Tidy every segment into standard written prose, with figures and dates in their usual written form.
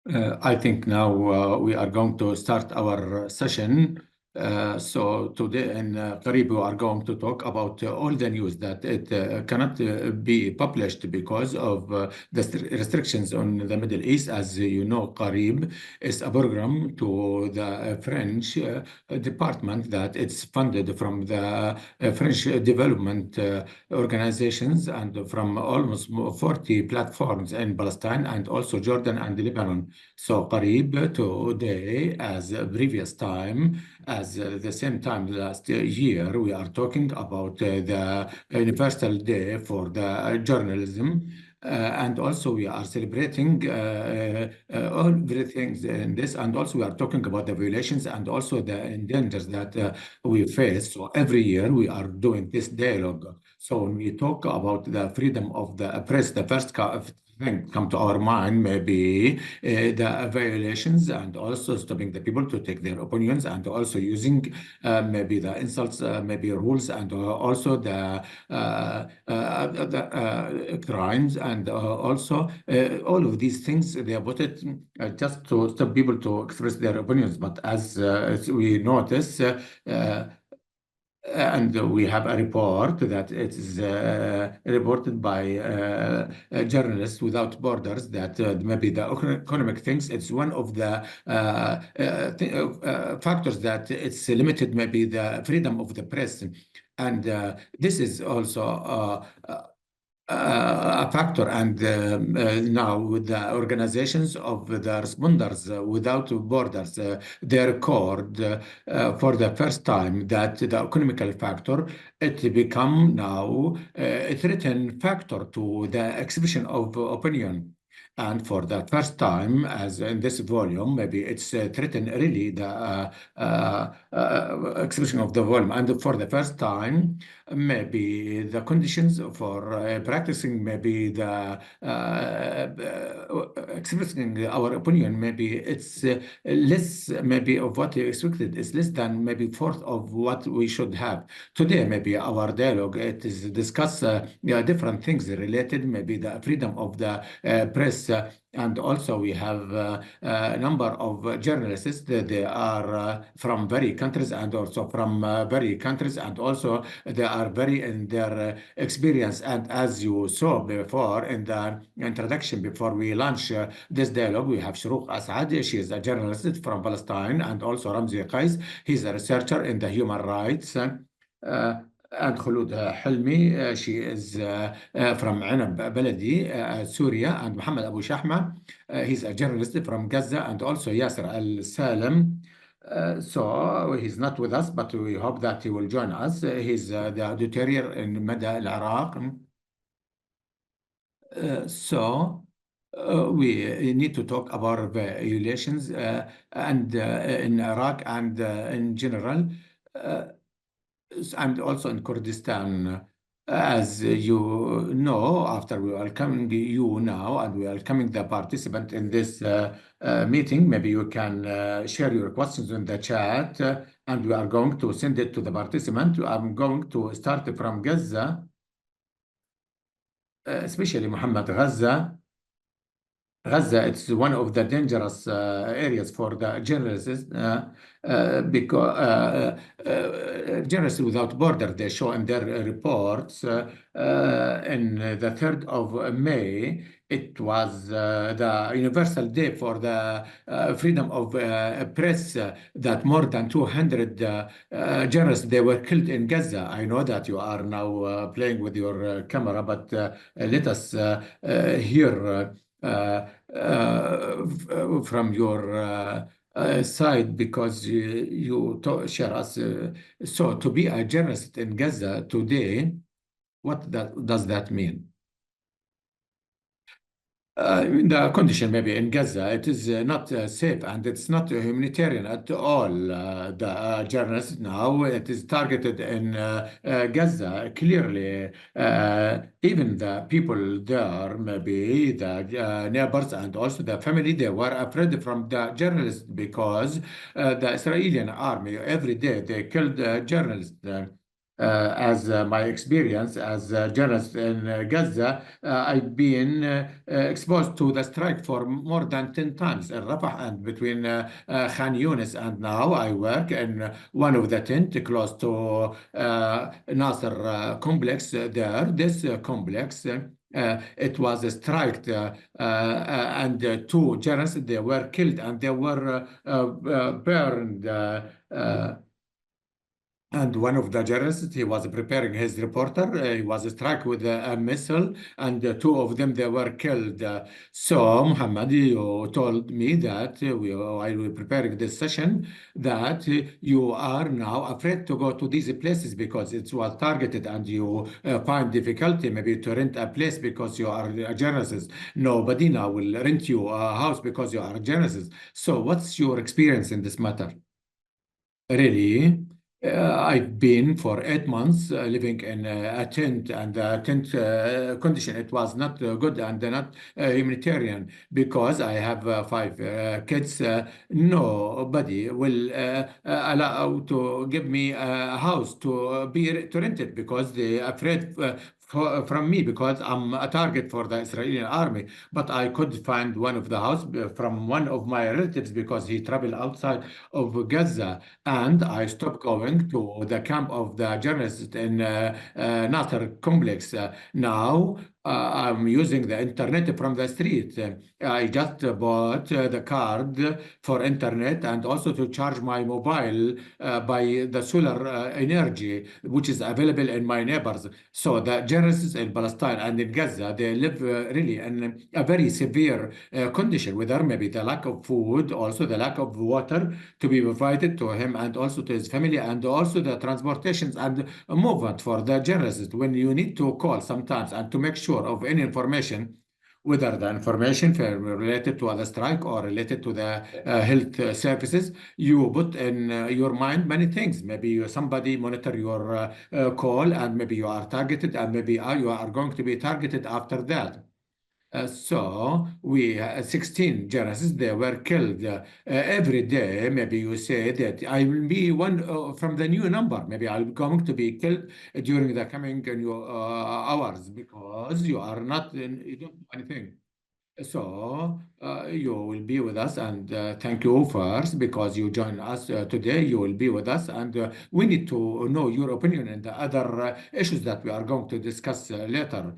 I think now we are going to start our session. So today in Qarib, we are going to talk about all the news that it cannot be published because of the restrictions on the Middle East. As you know, Qarib is a program to the French department that it's funded from the French development organizations and from almost 40 platforms in Palestine and also Jordan and Lebanon. So Qarib today, as previous time, as the same time last year, we are talking about the Universal Day for the journalism. And also we are celebrating all everything in this, and also we are talking about the violations and also the dangers that we face. So every year we are doing this dialogue. So when we talk about the freedom of the press, the first thing come to our mind maybe the violations and also stopping the people to take their opinions and also using maybe the insults, maybe rules and also the crimes and also all of these things they put it just to stop people to express their opinions. But as we notice. And we have a report that it is reported by Journalists Without Borders that maybe the economic things, it's one of the factors that it's limited maybe the freedom of the press. And this is also a factor, and now with the organizations of the responders without borders, they record for the first time that the economical factor it become now a threatened factor to the expression of opinion. And for the first time, as in this volume, maybe it's threatened really the expression of the volume. And for the first time, maybe the conditions for practicing maybe the expressing our opinion, maybe it's less maybe of what you expected. It's less than maybe fourth of what we should have. Today, maybe our dialogue, it is discuss different things related, maybe the freedom of the press. And also we have a number of journalists that they are from very countries and also from very countries and also they are very in their experience. And as you saw before in the introduction, before we launch this dialogue, we have Shrouq Asad. She is a journalist from Palestine, and also Ramzi Qais. He's a researcher in the human rights. And Khulud Hilmi, she is from Anab Baladi, Syria, and Muhammad Abu Shahma, he's a journalist from Gaza, and also Yasser Al Salem. So he's not with us, but we hope that he will join us. He's the editorial in Mada Al Iraq. We need to talk about the relations and in Iraq and in general. And also in Kurdistan. As you know, after we welcoming you now and we welcoming the participant in this meeting, maybe you can share your questions in the chat and we are going to send it to the participant. I'm going to start from Gaza, especially Muhammad Gaza. Gaza, it's one of the dangerous areas for the journalists because Journalists Without Borders, they show in their reports in the 3rd of May, it was the Universal Day for the freedom of press that more than 200 journalists, they were killed in Gaza. I know that you are now playing with your camera, but let us hear from your side because you share us. So to be a journalist in Gaza today, what does that mean? The condition maybe in Gaza, it is not safe and it's not humanitarian at all. The journalists now, it is targeted in Gaza. Clearly, even the people there, maybe the neighbors and also the family, they were afraid from the journalists because the Israeli army, every day they killed journalists. as my experience as a journalist in Gaza, I've been exposed to the strike for more than 10 times in Rafah and between Khan Yunis, and now I work in one of the tent close to Nasser complex there. This complex, it was striked and two journalists, they were killed and they were burned. And one of the journalists, he was preparing his reporter. He was struck with a missile, and two of them they were killed. So, Muhammad, you told me that while we were preparing this session, that you are now afraid to go to these places because it was targeted, and you find difficulty maybe to rent a place because you are a journalist. Nobody now will rent you a house because you are a journalist. So, what's your experience in this matter? Really? I've been for 8 months living in a tent, and the tent condition, it was not good and not humanitarian because I have five kids. Nobody will allow to give me a house to be to rent it because they afraid from me because I'm a target for the Israeli army. But I could find one of the house from one of my relatives because he traveled outside of Gaza, and I stopped going to the camp of the journalists in Nasser complex. Now I'm using the internet from the street. I just bought the card for internet and also to charge my mobile by the solar energy, which is available in my neighbors. So the journalists in Palestine and in Gaza, they live really in a very severe condition, whether maybe the lack of food, also the lack of water to be provided to him and also to his family, and also the transportations and movement for the journalists when you need to call sometimes and to make sure of any information, whether the information related to the strike or related to the health services, you put in your mind many things. Maybe somebody monitor your call, and maybe you are targeted, and maybe you are going to be targeted after that. So we 16 journalists they were killed every day. Maybe you say that I will be one from the new number. Maybe I'm going to be killed during the coming new hours because you are not you don't do anything. So you will be with us, and thank you first because you join us today. You will be with us, and we need to know your opinion and the other issues that we are going to discuss later.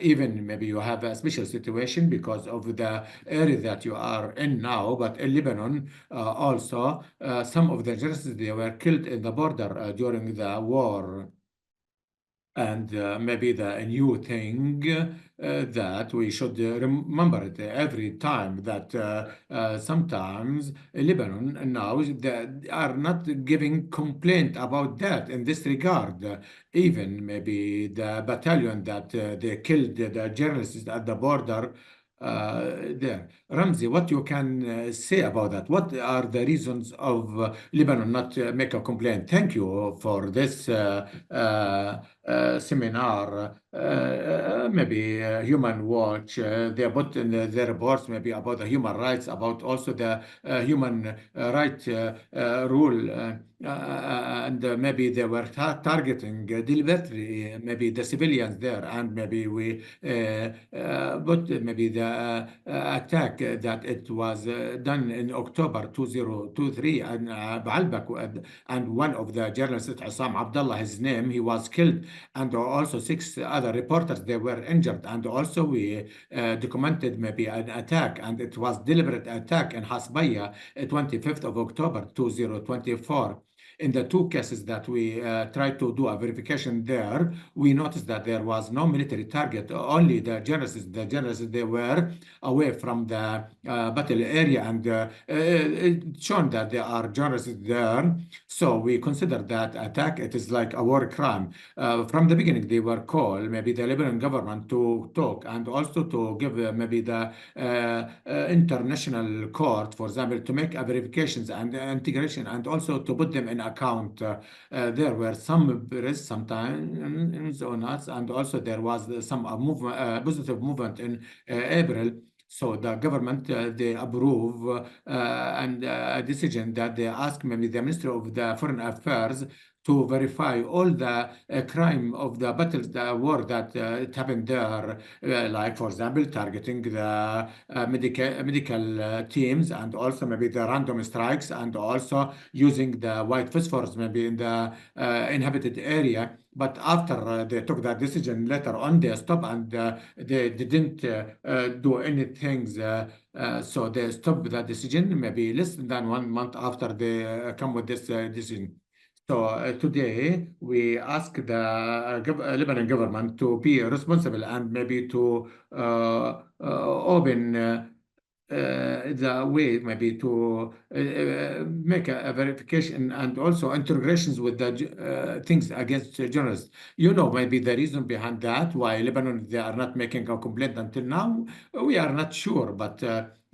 Even maybe you have a special situation because of the area that you are in now, but in Lebanon also some of the journalists they were killed in the border during the war. And maybe the new thing that we should remember it every time that sometimes Lebanon now they are not giving complaint about that in this regard. Even maybe the battalion that they killed the journalists at the border there. Ramzi, what you can say about that? What are the reasons of Lebanon not make a complaint? Thank you for this seminar. Maybe Human Watch, they put in their reports maybe about the human rights, about also the human right rule. And maybe they were targeting deliberately maybe the civilians there, and maybe we but maybe the attack that it was done in October 2023 and Baalbek, and one of the journalists, Assam Abdullah, his name, he was killed, and also six other reporters they were injured, and also we documented maybe an attack, and it was deliberate attack in Hasbaya, 25th of October 2024. In the two cases that we tried to do a verification there, we noticed that there was no military target, only the journalists. The journalists, they were away from the battle area, and it shown that there are journalists there. So we consider that attack, it is like a war crime. From the beginning, they were called maybe the Lebanon government to talk and also to give maybe the international court, for example, to make a verifications and integration, and also to put them in account. There were some risks sometimes on us, and also there was some movement, positive movement in April. So the government, they approve and a decision that they ask maybe the Ministry of the Foreign Affairs to verify all the crime of the battles, the war that it happened there, like for example, targeting the medical teams, and also maybe the random strikes, and also using the white phosphorus maybe in the inhabited area. But after they took that decision later on, they stopped and they didn't do anything. So they stopped that decision maybe less than 1 month after they come with this decision. So today we ask the Lebanon government to be responsible and maybe to open the way maybe to make a verification and also integrations with the things against journalists. You know, maybe the reason behind that, why Lebanon, they are not making a complaint until now, we are not sure, but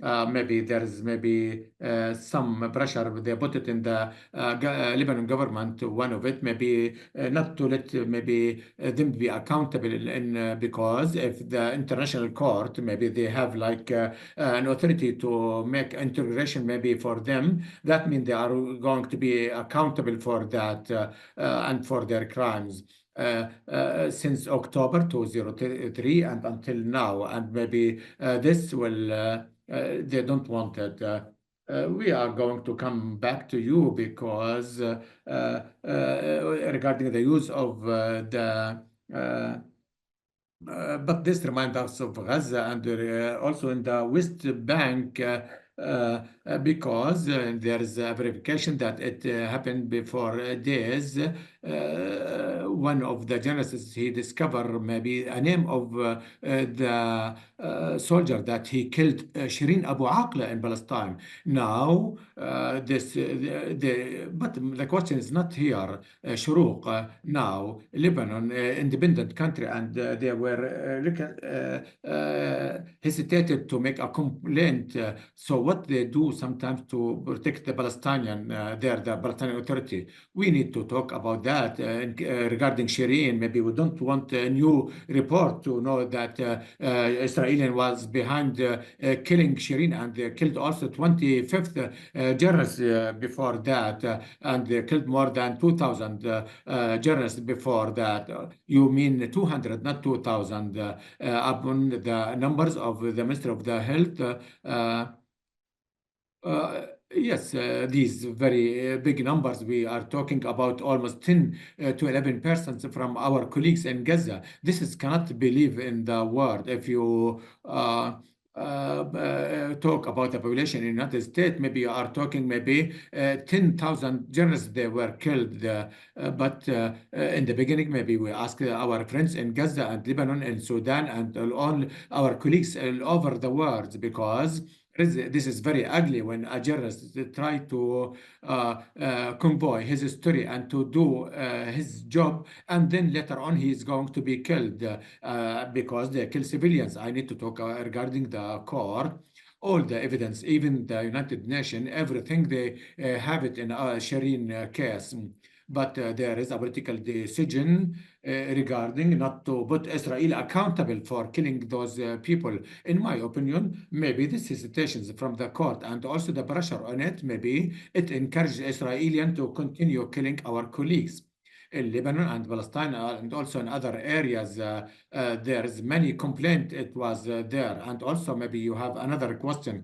maybe there is maybe some pressure. They put it in the Lebanon government. One of it maybe not to let maybe them be accountable in because if the international court maybe they have like an authority to make integration maybe for them, that means they are going to be accountable for that and for their crimes. Since October 2003 and until now, and maybe this will they don't want it. We are going to come back to you because regarding the use of but this reminds us of Gaza and also in the West Bank because there is a verification that it happened before days. One of the journalists he discovered maybe a name of the soldier that he killed, Shireen Abu Aqla in Palestine. Now, but the question is not here. Shuruq, now Lebanon, independent country, and they were hesitated to make a complaint. So what they do sometimes to protect the Palestinian, the Palestinian Authority. We need to talk about that regarding Shireen. Maybe we don't want a new report to know that Israeli was behind killing Shireen, and they killed also 25th journalists before that, and they killed more than 2,000 journalists before that. You mean 200, not 2,000, upon the numbers of the Minister of the Health. Yes, these very big numbers. We are talking about almost 10 to 11% from our colleagues in Gaza. This is cannot believe in the world. If you talk about the population in the United States, maybe you are talking maybe 10,000 journalists they were killed. But in the beginning, maybe we asked our friends in Gaza and Lebanon and Sudan and all our colleagues all over the world, because this is very ugly when a journalist try to convey his story and to do his job, and then later on he is going to be killed because they kill civilians. I need to talk regarding the court. All the evidence, even the United Nations, everything they have it in a Shireen case. But there is a political decision regarding not to put Israel accountable for killing those people. In my opinion, maybe this hesitations from the court and also the pressure on it, maybe it encourages Israelis to continue killing our colleagues in Lebanon and Palestine and also in other areas. There's many complaint it was there. And also maybe you have another question.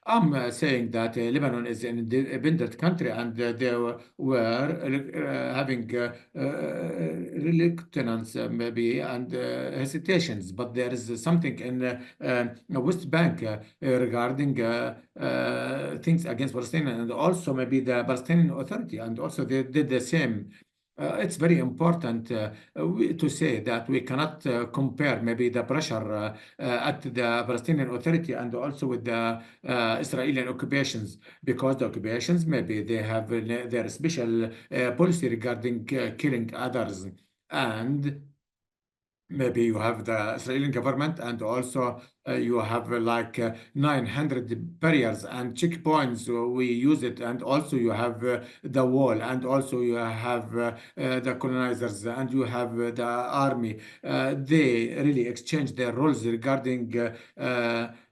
I'm saying that Lebanon is an independent country, and they were having reluctance maybe and hesitations, but there is something in West Bank regarding things against Palestine, and also maybe the Palestinian Authority, and also they did the same. It's very important to say that we cannot compare maybe the pressure at the Palestinian Authority and also with the Israeli occupations, because the occupations maybe they have their special policy regarding killing others, and maybe you have the Israeli government and also you have 900 barriers and checkpoints. We use it, and also you have the wall, and also you have the colonizers, and you have the army. They really exchange their roles regarding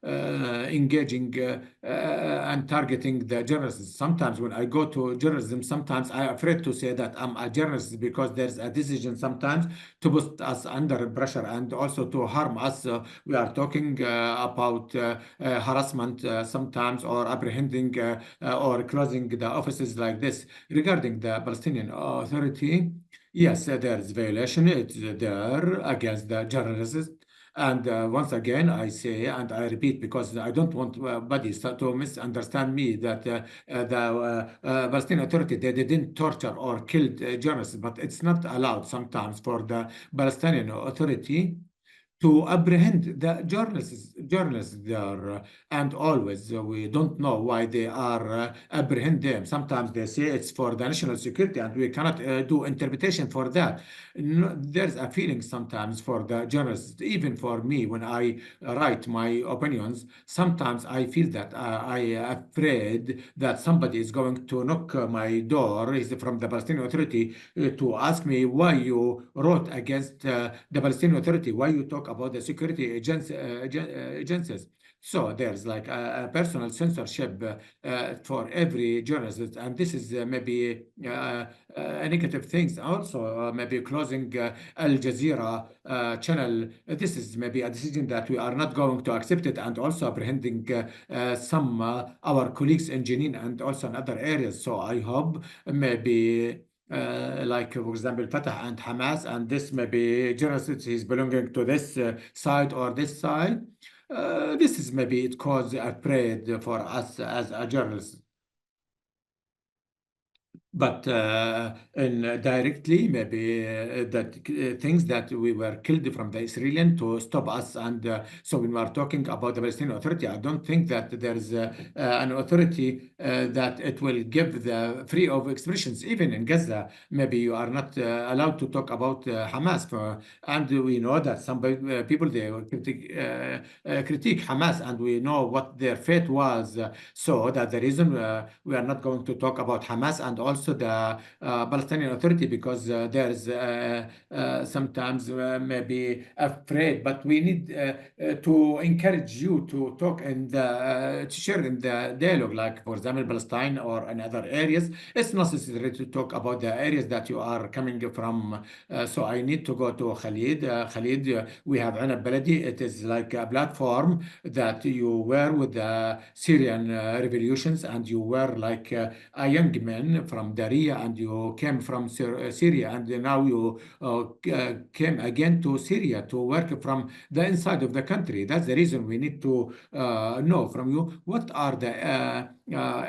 engaging and targeting the journalists. Sometimes when I go to journalism, sometimes I'm afraid to say that I'm a journalist because there's a decision sometimes to put us under pressure and also to harm us. We are talking about harassment sometimes, or apprehending or closing the offices like this. Regarding the Palestinian Authority, yes, there is violation. It's there against the journalists. And once again, I say and I repeat, because I don't want bodies to misunderstand me, that the Palestinian Authority, they didn't torture or kill journalists, but it's not allowed sometimes for the Palestinian Authority to apprehend the journalists there, and always we don't know why they are apprehend them. Sometimes they say it's for the national security, and we cannot do interpretation for that. No, there's a feeling sometimes for the journalists, even for me, when I write my opinions. Sometimes I feel that I afraid that somebody is going to knock my door. Is from the Palestinian Authority to ask me why you wrote against the Palestinian Authority, why you talk about the security agencies. So there's like a personal censorship for every journalist, and this is maybe negative things. Also, maybe closing Al Jazeera channel. This is maybe a decision that we are not going to accept it, and also apprehending some our colleagues in Jenin and also in other areas. So I hope maybe like for example Fatah and Hamas, and this maybe journalist is belonging to this side or this side. This is maybe it cause a pride for us as a journalist. But indirectly, maybe that things that we were killed from the Israeli to stop us. And so when we are talking about the Palestinian Authority, I don't think that there is an authority that it will give the free of expressions. Even in Gaza, maybe you are not allowed to talk about Hamas. And we know that some people, they critique Hamas, and we know what their fate was. So that's the reason we are not going to talk about Hamas and also the Palestinian Authority, because there's sometimes maybe afraid, but we need to encourage you to talk and to share in the dialogue, like for example Palestine or in other areas. It's necessary to talk about the areas that you are coming from. So I need to go to Khalid. Khalid, we have Anab Baladi. It is like a platform that you were with the Syrian revolutions, and you were like a young man from Daria, and you came from Syria, and now you came again to Syria to work from the inside of the country. That's the reason we need to know from you what are the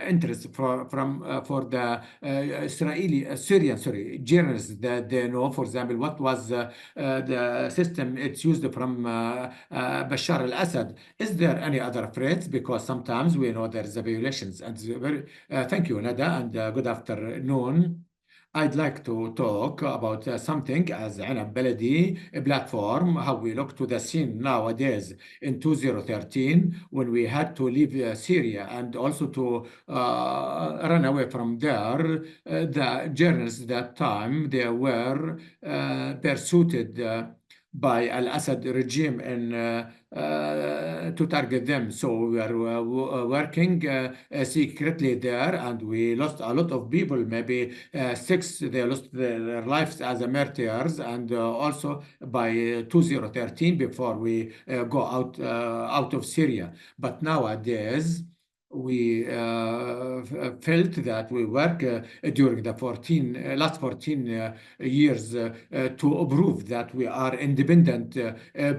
interests for the Israeli Syrian, sorry, journalists, that they know, for example, what was the system it's used from Bashar al-Assad. Is there any other threats? Because sometimes we know there's a violations. And very, thank you, Nada, and good afternoon. I'd like to talk about something as Anab Baladi a platform, how we look to the scene nowadays in 2013, when we had to leave Syria and also to run away from there. The journalists that time, they were pursued by Al-Assad regime and to target them. So we are working secretly there, and we lost a lot of people. Maybe six, they lost their lives as a martyrs, and also by 2013, before we go out of Syria. But nowadays, we felt that we work during the last 14 years to prove that we are independent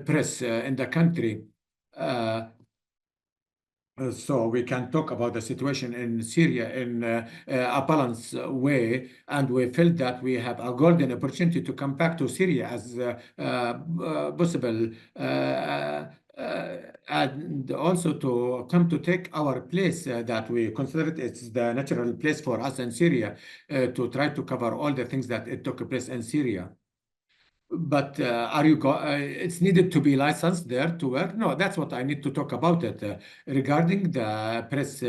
press in the country. Uh, so we can talk about the situation in Syria in a balanced way, and we felt that we have a golden opportunity to come back to Syria as possible, and also to come to take our place that we consider it's the natural place for us in Syria, to try to cover all the things that it took place in Syria. But are you it's needed to be licensed there to work? No, that's what I need to talk about it. Regarding the press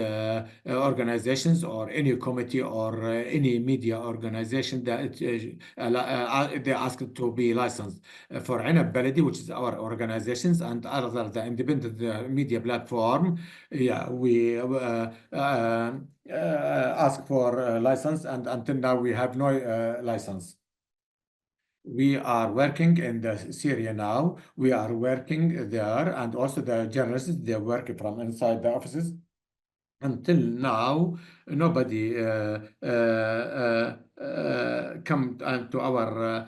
organizations or any committee or any media organization that they asked to be licensed. For Anab Baladi, which is our organizations, and other the independent media platform, yeah, we ask for license, and until now we have no license. We are working in the Syria now. We are working there, and also the journalists, they work from inside the offices. Until now, nobody come to our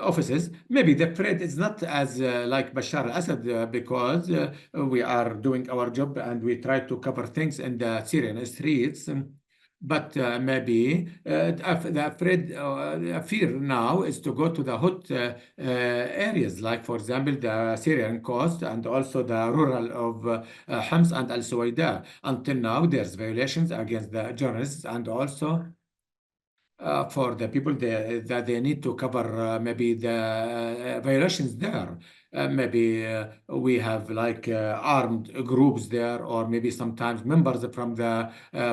offices. Maybe the threat is not as like Bashar al-Assad because we are doing our job and we try to cover things in the Syrian streets. But maybe the fear now is to go to the hot areas, like, for example, the Syrian coast and also the rural of Hams and Al Suwaida. Until now, there's violations against the journalists and also for the people that they need to cover maybe the violations there. Maybe we have like armed groups there, or maybe sometimes members from the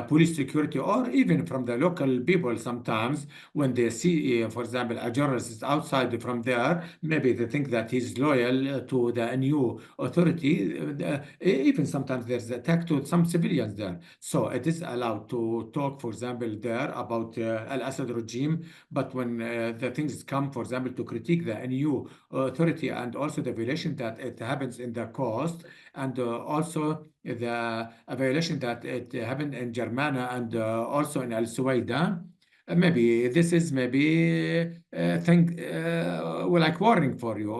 police security, or even from the local people. Sometimes when they see, for example, a journalist is outside from there, maybe they think that he's loyal to the new authority. Even sometimes there's attack to some civilians there. So it is allowed to talk, for example, there about Al-Assad regime. But when the things come, for example, to critique the NU authority and also the violation that it happens in the coast, and also the violation that it happened in Germana and also in Al Suwaida. Maybe this is maybe thing well, like warning for you.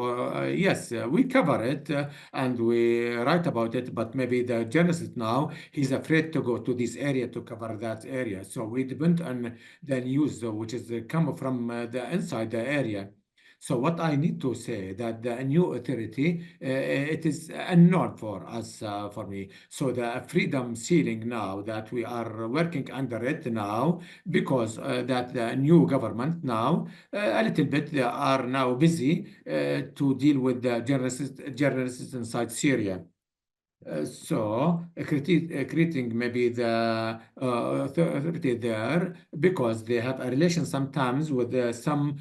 Yes, we cover it and we write about it, but maybe the journalist now he's afraid to go to this area to cover that area. So we depend on the news which is come from the inside the area. So what I need to say that the new authority, it is unknown for us, for me. So the freedom ceiling now that we are working under it now, because that the new government now, a little bit, they are now busy to deal with the journalists inside Syria. Creating maybe the authority there because they have a relation sometimes with some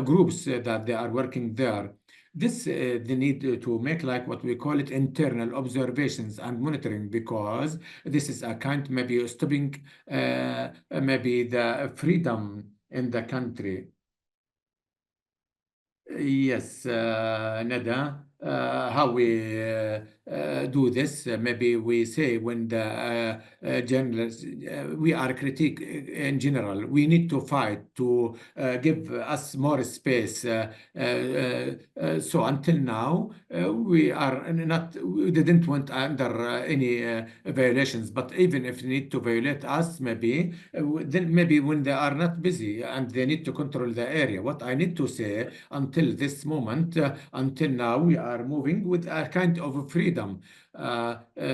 groups that they are working there. This they need to make like what we call it internal observations and monitoring, because this is a kind maybe stopping maybe the freedom in the country. Yes, Nada, how we do this, maybe we say when the journalists, we are critique in general, we need to fight to give us more space. So until now, we didn't went under any violations, but even if they need to violate us, maybe, then maybe when they are not busy and they need to control the area. What I need to say, until this moment, until now, we are moving with a kind of freedom.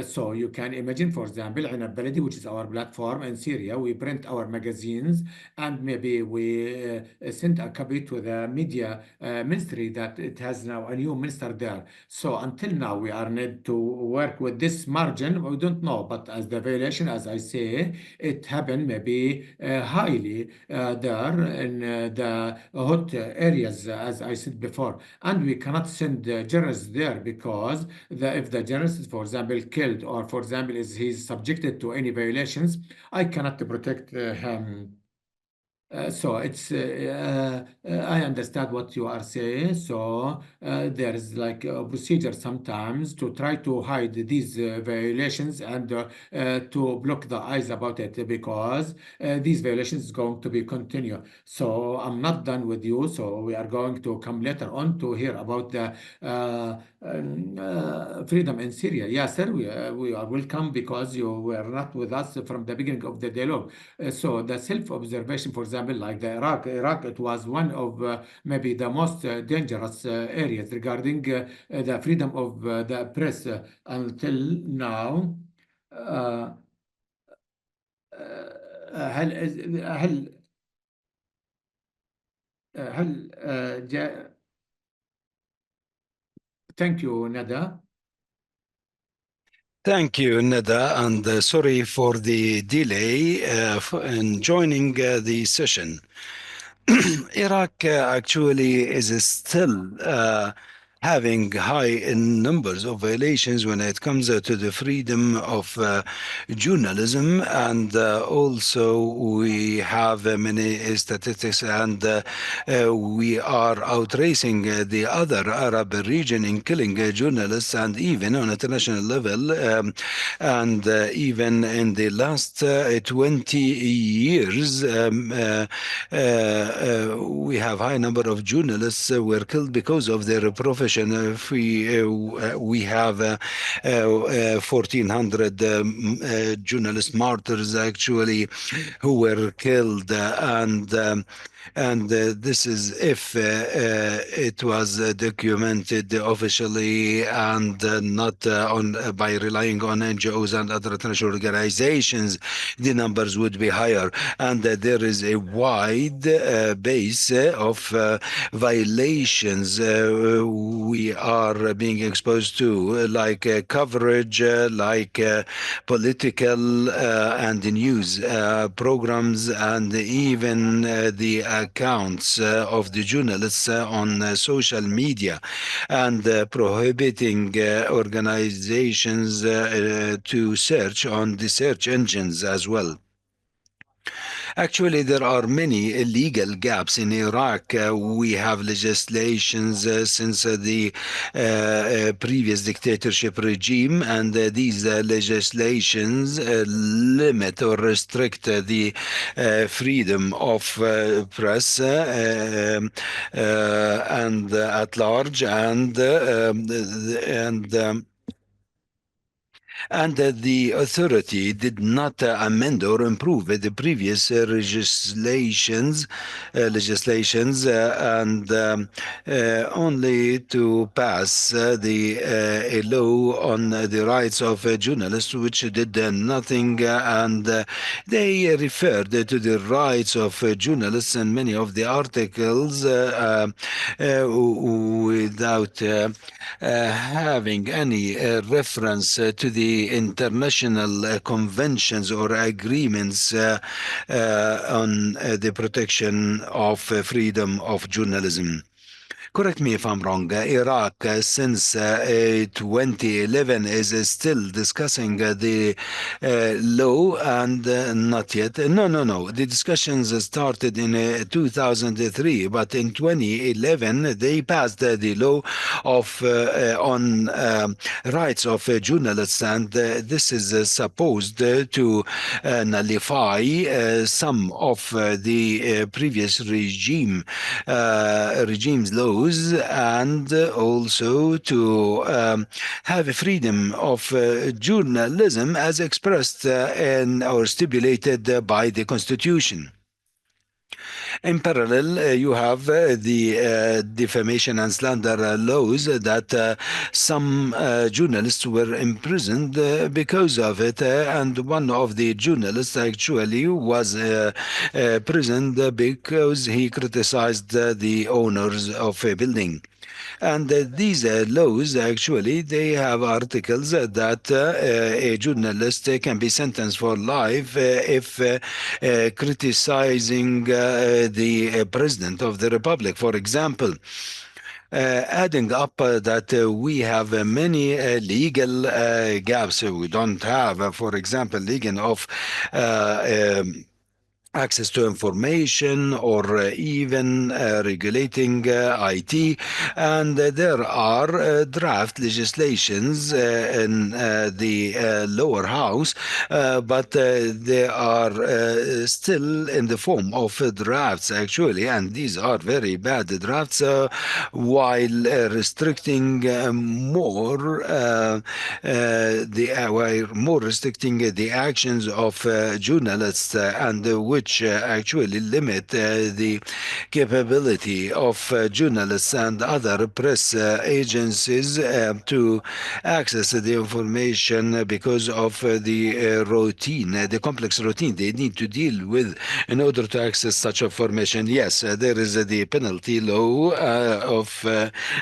So you can imagine, for example, in Baladi, which is our platform in Syria, we print our magazines and maybe we send a copy to the media ministry that it has now a new minister there. So until now, we are need to work with this margin. We don't know, but as the violation, as I say, it happened maybe highly there in the hot areas, as I said before. And we cannot send journalists there because if the journalist is, for example, killed, or for example, is he's subjected to any violations, I cannot protect him. So I understand what you are saying. So there is like a procedure sometimes to try to hide these violations and to block the eyes about it, because these violations is going to be continue. So I'm not done with you. So we are going to come later on to hear about the freedom in Syria. Yes, sir, we are welcome because you were not with us from the beginning of the dialogue. So the self-observation, for example, like the Iraq, it was one of maybe the most dangerous areas regarding the freedom of the press until now. uh, هل هل Thank you, Nada. Thank you, Nada, and sorry for the delay in joining the session. Iraq actually is still having high in numbers of violations when it comes to the freedom of journalism, and also we have many statistics, and we are outracing the other Arab region in killing journalists, and even on international level, and even in the last 20 years. We have high number of journalists were killed because of their profession. If we have 1,400 journalist martyrs actually who were killed, and this is if it was documented officially and not on by relying on NGOs and other international organizations, the numbers would be higher. And there is a wide base of violations we are being exposed to, like coverage, like political and news programs, and even the accounts of the journalists on social media, and prohibiting organizations to search on the search engines as well. Actually, there are many legal gaps in Iraq. We have legislations since the previous dictatorship regime, and these legislations limit or restrict the freedom of press and at large, and the authority did not amend or improve the previous legislations, and only to pass a law on the rights of journalists, which did nothing, and they referred to the rights of journalists in many of the articles without having any reference to the international conventions or agreements on the protection of freedom of journalism. Correct me if I'm wrong. Iraq, since 2011, is still discussing the law, and not yet. No. The discussions started in 2003, but in 2011 they passed the law of on rights of journalists, and this is supposed to nullify some of the previous regime's laws, and also to have a freedom of journalism as expressed or stipulated by the Constitution. In parallel, you have the defamation and slander laws that some journalists were imprisoned because of it, and one of the journalists actually was imprisoned because he criticized the owners of a building. And these laws, actually, they have articles that a journalist can be sentenced for life if criticizing the president of the republic, for example. Adding up that we have many legal gaps. We don't have, for example, legal of access to information, or even regulating IT, and there are draft legislations in the lower house, but they are still in the form of drafts actually, and these are very bad drafts, while restricting more restricting the actions of journalists, and which which actually limit the capability of journalists and other press agencies to access the information because of the routine, the complex routine they need to deal with in order to access such information. Yes, there is the penalty law of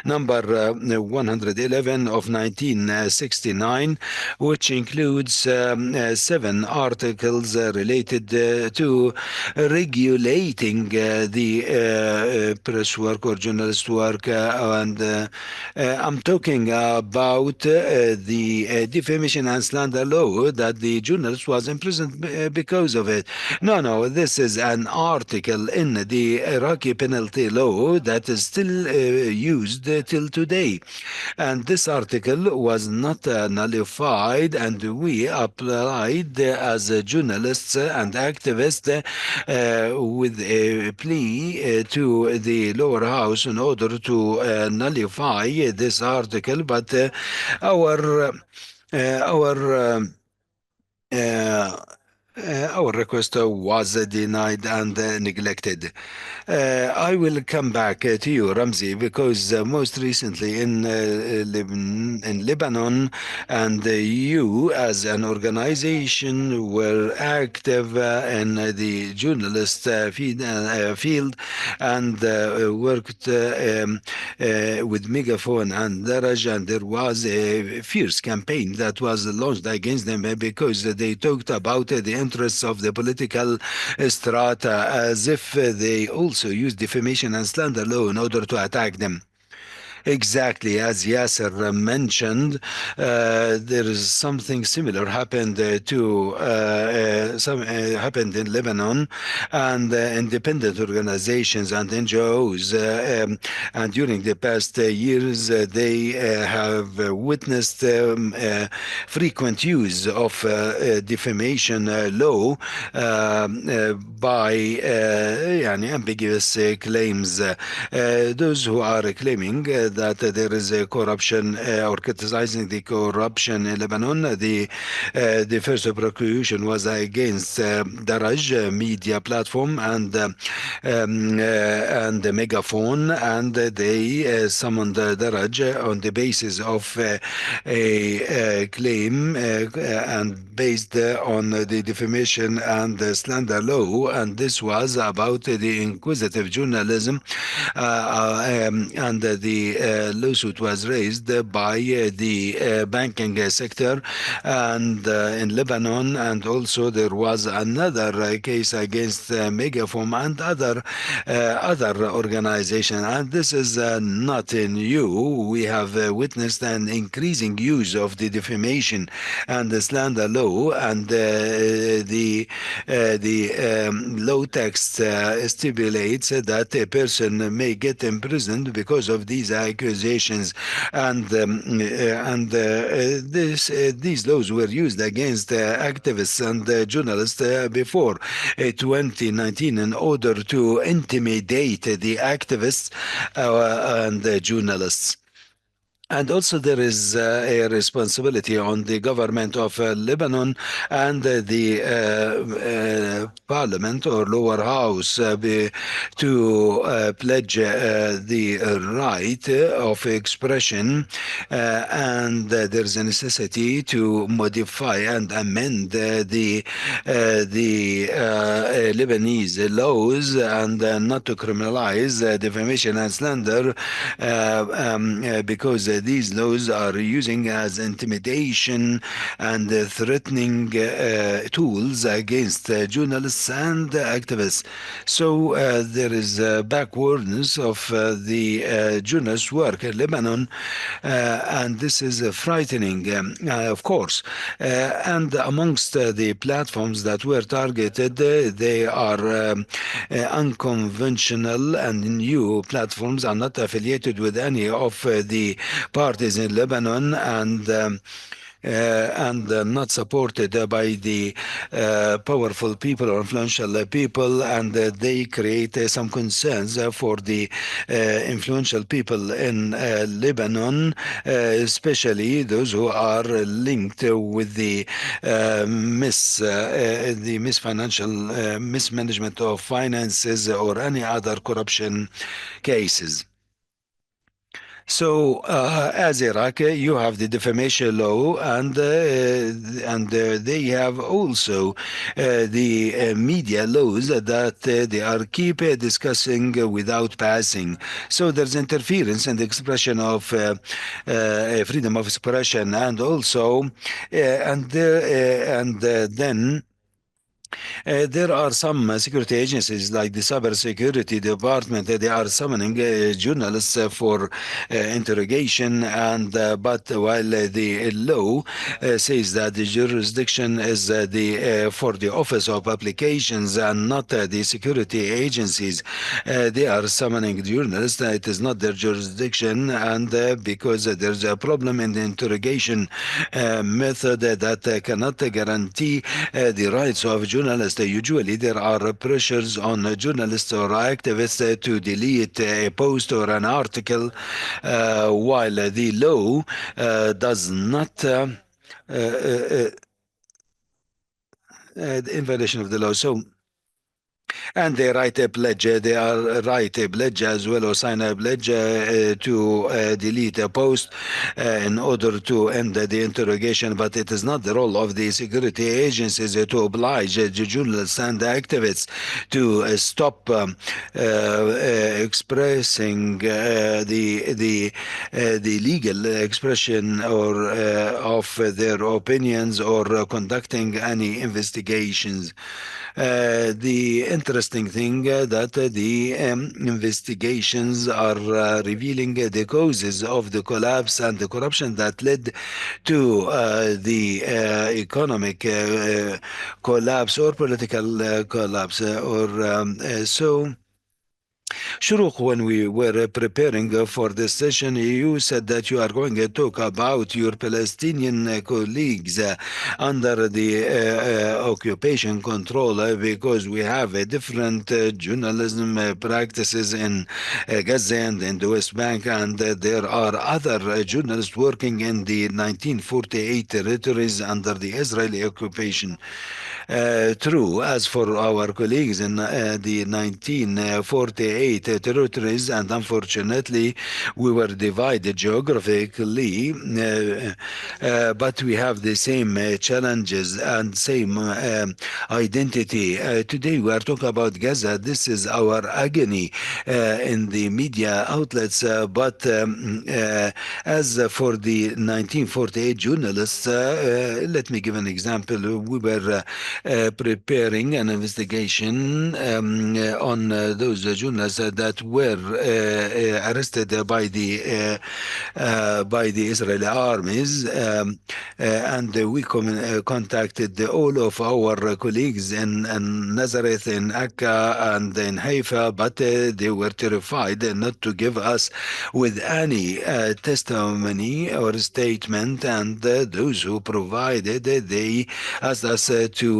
number 111 of 1969, which includes 7 articles related to regulating the press work or journalist work. And I'm talking about the defamation and slander law that the journalist was imprisoned because of it. No, no, this is an article in the Iraqi penalty law that is still used till today. And this article was not nullified, and we applied as journalists and activists with a plea to the lower house in order to nullify this article. But our uh, our request was denied and neglected. I will come back to you, Ramzi, because most recently in Lebanon, and you as an organization were active in the journalist field and worked with Megaphone and Daraj, and there was a fierce campaign that was launched against them because they talked about the interests of the political strata as if they also used defamation and slander law in order to attack them. Exactly, as Yasser mentioned, there is something similar happened happened in Lebanon, and independent organizations and NGOs, and during the past years, they have witnessed frequent use of defamation law by ambiguous claims. Those who are claiming that there is a corruption or criticizing the corruption in Lebanon. The first prosecution was against Daraj media platform and the Megaphone, and they summoned Daraj on the basis of a claim and based on the defamation and slander law, and this was about the inquisitive journalism and the lawsuit was raised by the banking sector and in Lebanon, and also there was another case against Megaphone and other organizations. And this is not new. We have witnessed an increasing use of the defamation and the slander law, and the law text stipulates that a person may get imprisoned because of these accusations, and these laws were used against activists and journalists before 2019 in order to intimidate the activists and the journalists. And also, there is a responsibility on the government of Lebanon and the parliament or lower house to pledge the right of expression, and there is a necessity to modify and amend the Lebanese laws and not to criminalize defamation and slander because these laws are using as intimidation and threatening tools against journalists and activists. So there is backwardness of the journalists' work in Lebanon, and this is frightening, of course. And amongst the platforms that were targeted, they are unconventional and new platforms, are not affiliated with any of the parties in Lebanon, and and not supported by the powerful people or influential people, and they create some concerns for the influential people in Lebanon, especially those who are linked with the misfinancial mismanagement of finances or any other corruption cases. So, as Iraq, you have the defamation law, and they have also the media laws that they are keep discussing without passing. So there's interference in the expression of freedom of expression, and also, then. There are some security agencies like the Cyber Security Department. They are summoning journalists for interrogation, and but while the law says that the jurisdiction is the for the Office of Publications and not the security agencies, they are summoning journalists. It is not their jurisdiction, and because there's a problem in the interrogation method that cannot guarantee the rights of journalists. Usually, there are pressures on journalists or activists to delete a post or an article, while the law does not. In violation of the law. So, and they write a pledge. They are write a pledge as well, or sign a pledge to delete a post in order to end the interrogation. But it is not the role of the security agencies to oblige the journalists and the activists to stop expressing the legal expression or of their opinions or conducting any investigations. The interesting thing that the investigations are revealing the causes of the collapse and the corruption that led to the economic collapse or political collapse, so. Shuruk, when we were preparing for this session, you said that you are going to talk about your Palestinian colleagues under the occupation control because we have different journalism practices in Gaza and in the West Bank, and there are other journalists working in the 1948 territories under the Israeli occupation. True, as for our colleagues in the 1948 territories, and unfortunately, we were divided geographically, but we have the same challenges and same identity. Today, we are talking about Gaza. This is our agony in the media outlets, but as for the 1948 journalists, let me give an example. We were preparing an investigation on those journalists that were arrested by the Israeli armies, and we contacted all of our colleagues in Nazareth, in Akka, and in Haifa, but they were terrified not to give us with any testimony or statement, and those who provided, they asked us to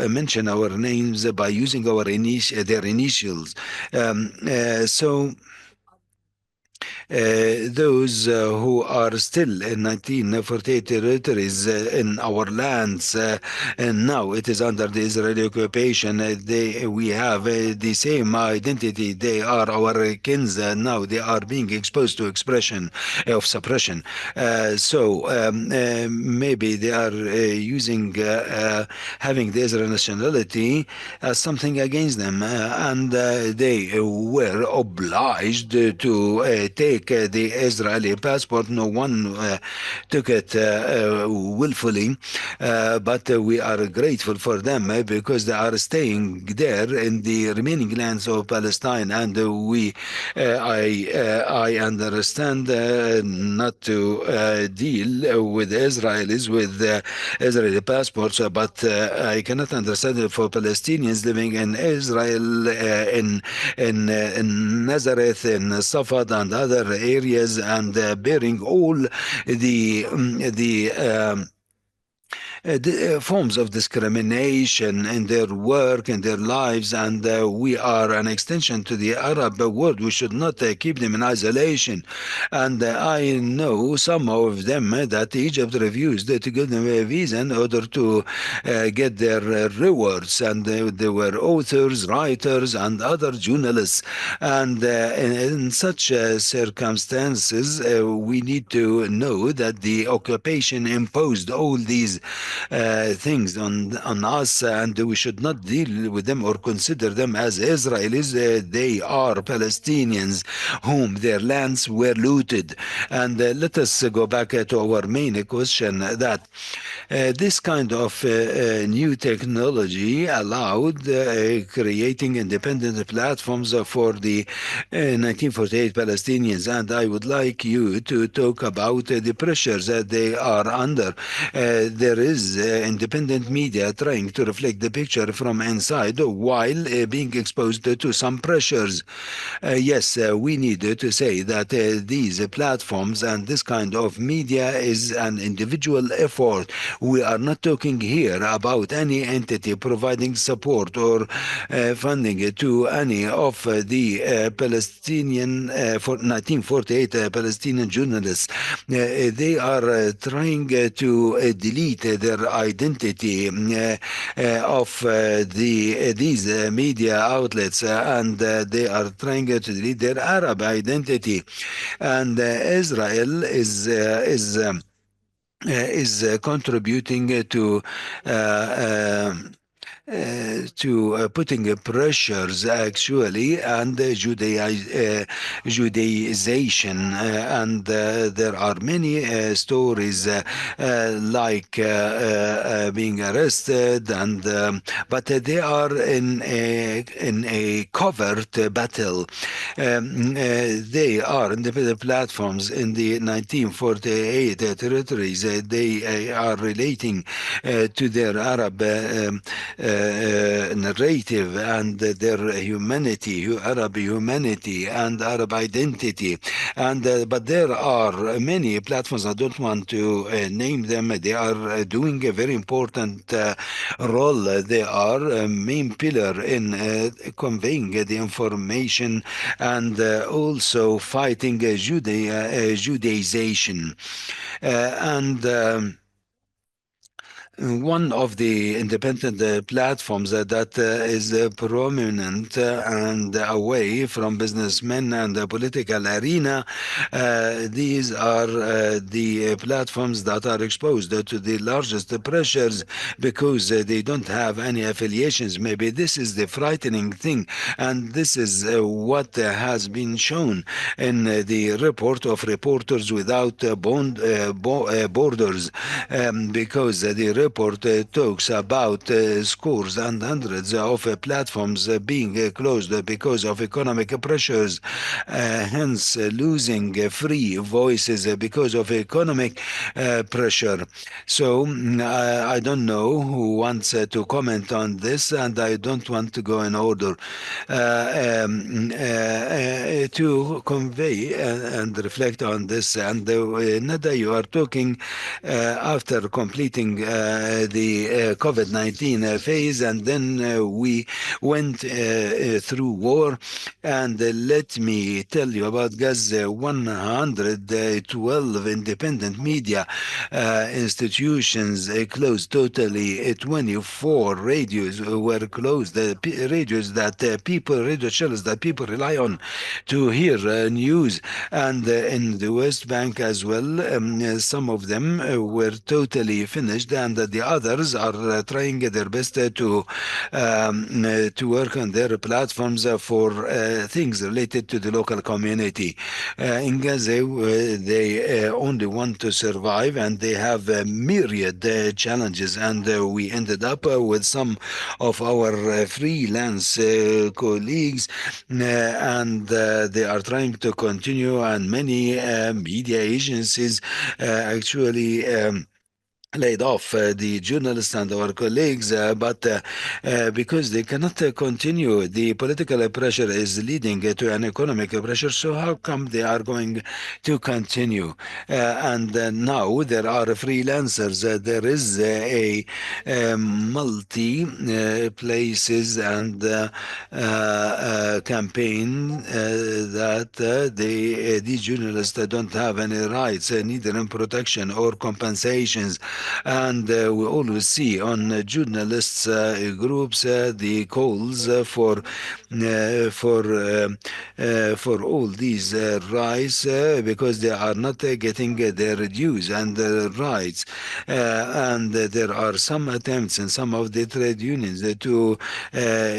mention our names by using their initials. So those who are still in 1948 territories in our lands, and now it is under the Israeli occupation. We have the same identity. They are our kins. Now they are being exposed to expression of suppression. Maybe they are using having the Israeli nationality as something against them, and they were obliged to take the Israeli passport. No one took it willfully, but we are grateful for them because they are staying there in the remaining lands of Palestine, and I understand not to deal with Israelis with Israeli passports, but I cannot understand for Palestinians living in Israel, in Nazareth, in Safad, and other areas, and bearing all the forms of discrimination in their work and their lives, and we are an extension to the Arab world. We should not keep them in isolation. And I know some of them that Egypt refused to give them a visa in order to get their rewards, and they were authors, writers, and other journalists. And in such circumstances, we need to know that the occupation imposed all these things on us, and we should not deal with them or consider them as Israelis. They are Palestinians whom their lands were looted. And let us go back to our main question, that this kind of new technology allowed creating independent platforms for the 1948 Palestinians. And I would like you to talk about the pressures that they are under. There is independent media trying to reflect the picture from inside while being exposed to some pressures. Yes, we need to say that these platforms and this kind of media is an individual effort. We are not talking here about any entity providing support or funding to any of the Palestinian for 1948 Palestinian journalists. They are trying to delete their identity of these media outlets, and they are trying to delete their Arab identity. And Israel is contributing to putting pressures actually, and Judaization, and there are many stories like being arrested, and but they are in a covert battle. They are independent platforms in the 1948 territories. They are relating to their Arab narrative and their humanity, Arab humanity and Arab identity. And but there are many platforms. I don't want to name them. They are doing a very important role. They are a main pillar in conveying the information, and also fighting Judaization. And one of the independent platforms that is prominent and away from businessmen and the political arena. These are the platforms that are exposed to the largest pressures because they don't have any affiliations. Maybe this is the frightening thing, and this is what has been shown in the report of Reporters Without Borders, because the report talks about scores and hundreds of platforms being closed because of economic pressures, hence losing free voices because of economic pressure. So I don't know who wants to comment on this, and I don't want to go in order to convey and reflect on this. And Nada, you are talking after completing the COVID-19 phase, and then we went through war. And let me tell you about Gaza. 112 independent media institutions closed totally. 24 radios were closed. Radios that radio channels that people rely on to hear news. And in the West Bank as well, some of them were totally finished, and the others are trying their best to work on their platforms for things related to the local community. In Gaza, they only want to survive, and they have myriad challenges. And we ended up with some of our freelance colleagues, and they are trying to continue, and many media agencies actually laid off the journalists and our colleagues, but because they cannot continue, the political pressure is leading to an economic pressure. So how come they are going to continue? And now there are freelancers. There is a multi places and campaign that these journalists don't have any rights, neither in protection or compensations. And we always see on journalists groups the calls for all these rights because they are not getting their dues and their rights. And there are some attempts in some of the trade unions to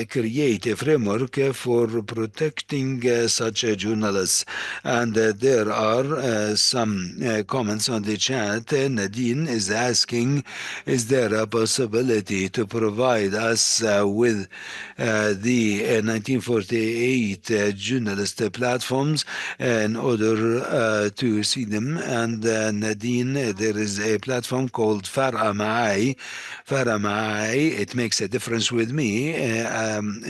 create a framework for protecting such journalists. And there are some comments on the chat. Nadine is asking, is there a possibility to provide us with the 1948 journalist platforms in order to see them? And Nadine, there is a platform called Far'a Ma'ai. Far'a Ma'ai, it makes a difference with me. And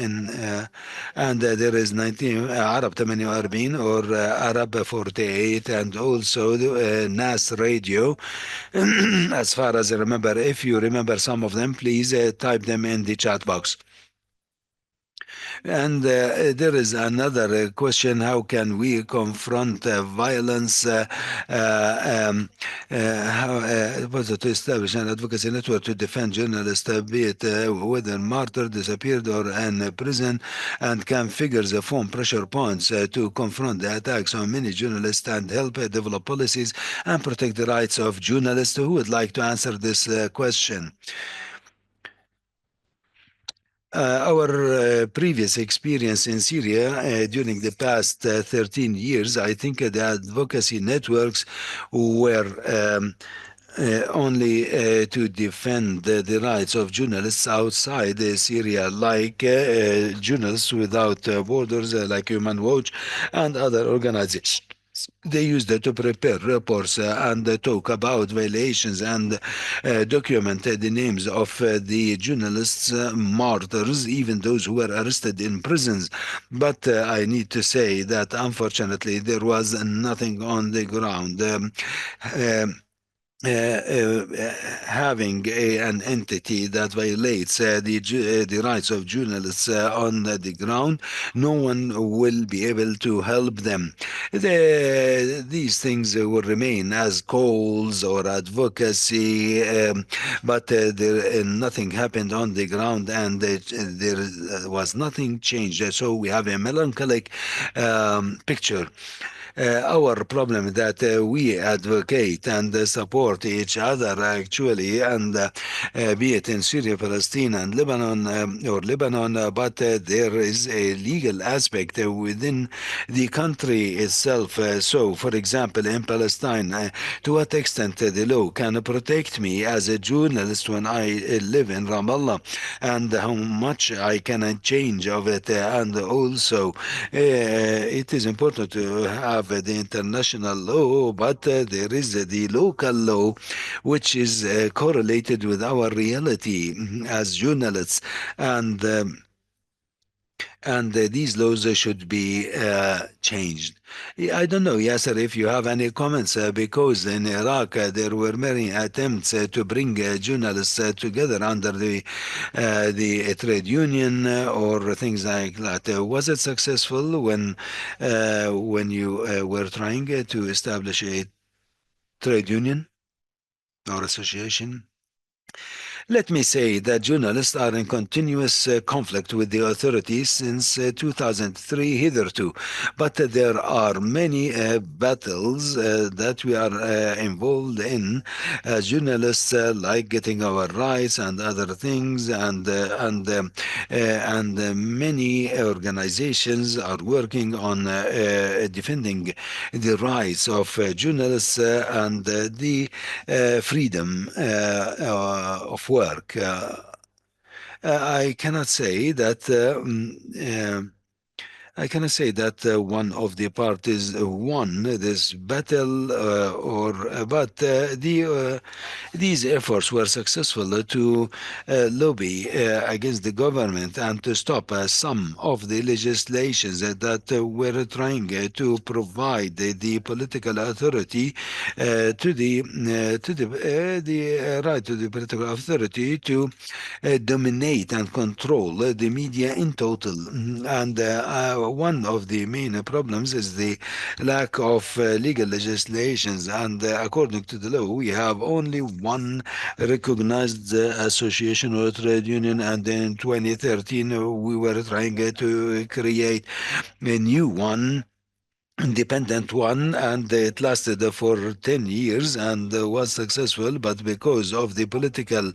there is 19 Arab 48 or Arab 48, and also NAS Radio. As far as I remember, if you remember some of them, please type them in the chat box. And there is another question: how can we confront violence? Was to establish an advocacy network to defend journalists, be it whether martyred, disappeared, or in prison, and can figures form pressure points to confront the attacks on many journalists and help develop policies and protect the rights of journalists? Who would like to answer this question? Our previous experience in Syria during the past 13 years, I think the advocacy networks were only to defend the rights of journalists outside Syria, like Journalists Without Borders, like Human Watch, and other organizations. They used it to prepare reports and talk about violations and document the names of the journalists, martyrs, even those who were arrested in prisons. But I need to say that unfortunately there was nothing on the ground. Having an entity that violates the rights of journalists on the ground, no one will be able to help them. These things will remain as calls or advocacy, but nothing happened on the ground, and there was nothing changed. So we have a melancholic picture. Our problem that we advocate and support each other actually, and be it in Syria, Palestine, and Lebanon or Lebanon, but there is a legal aspect within the country itself. So, for example, in Palestine, to what extent the law can protect me as a journalist when I live in Ramallah, and how much I can change of it, and also it is important to have the international law, but there is the local law, which is correlated with our reality as journalists, and these laws should be changed. I don't know, Yasser, if you have any comments, because in Iraq there were many attempts to bring journalists together under the trade union or things like that. Was it successful when you were trying to establish a trade union or association? Let me say that journalists are in continuous conflict with the authorities since 2003 hitherto, but there are many battles that we are involved in as journalists, like getting our rights and other things, and many organizations are working on defending the rights of journalists and the freedom of work. I cannot say that I cannot say that one of the parties won this battle, these efforts were successful to lobby against the government and to stop some of the legislations that were trying to provide the political authority the right to the political authority to dominate and control the media in total. And one of the main problems is the lack of legal legislations. And according to the law, we have only one recognized association or trade union. And in 2013, we were trying to create a new one, independent one, and it lasted for 10 years and was successful, but because of the political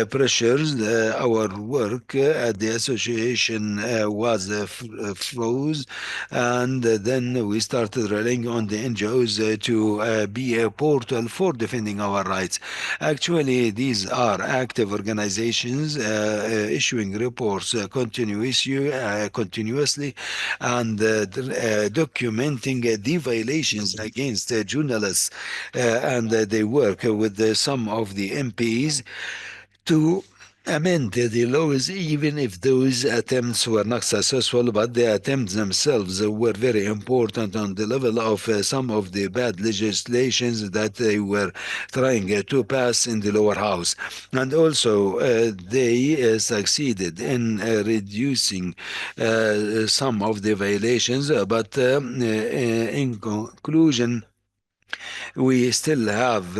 pressures, our work at the association was froze, and then we started relying on the NGOs to be a portal for defending our rights. Actually, these are active organizations issuing reports continuously and documenting the violations against journalists, and they work with some of the MPs to amend the laws, even if those attempts were not successful, but the attempts themselves were very important on the level of some of the bad legislations that they were trying to pass in the lower house. And also, they succeeded in reducing some of the violations, but in conclusion, we still have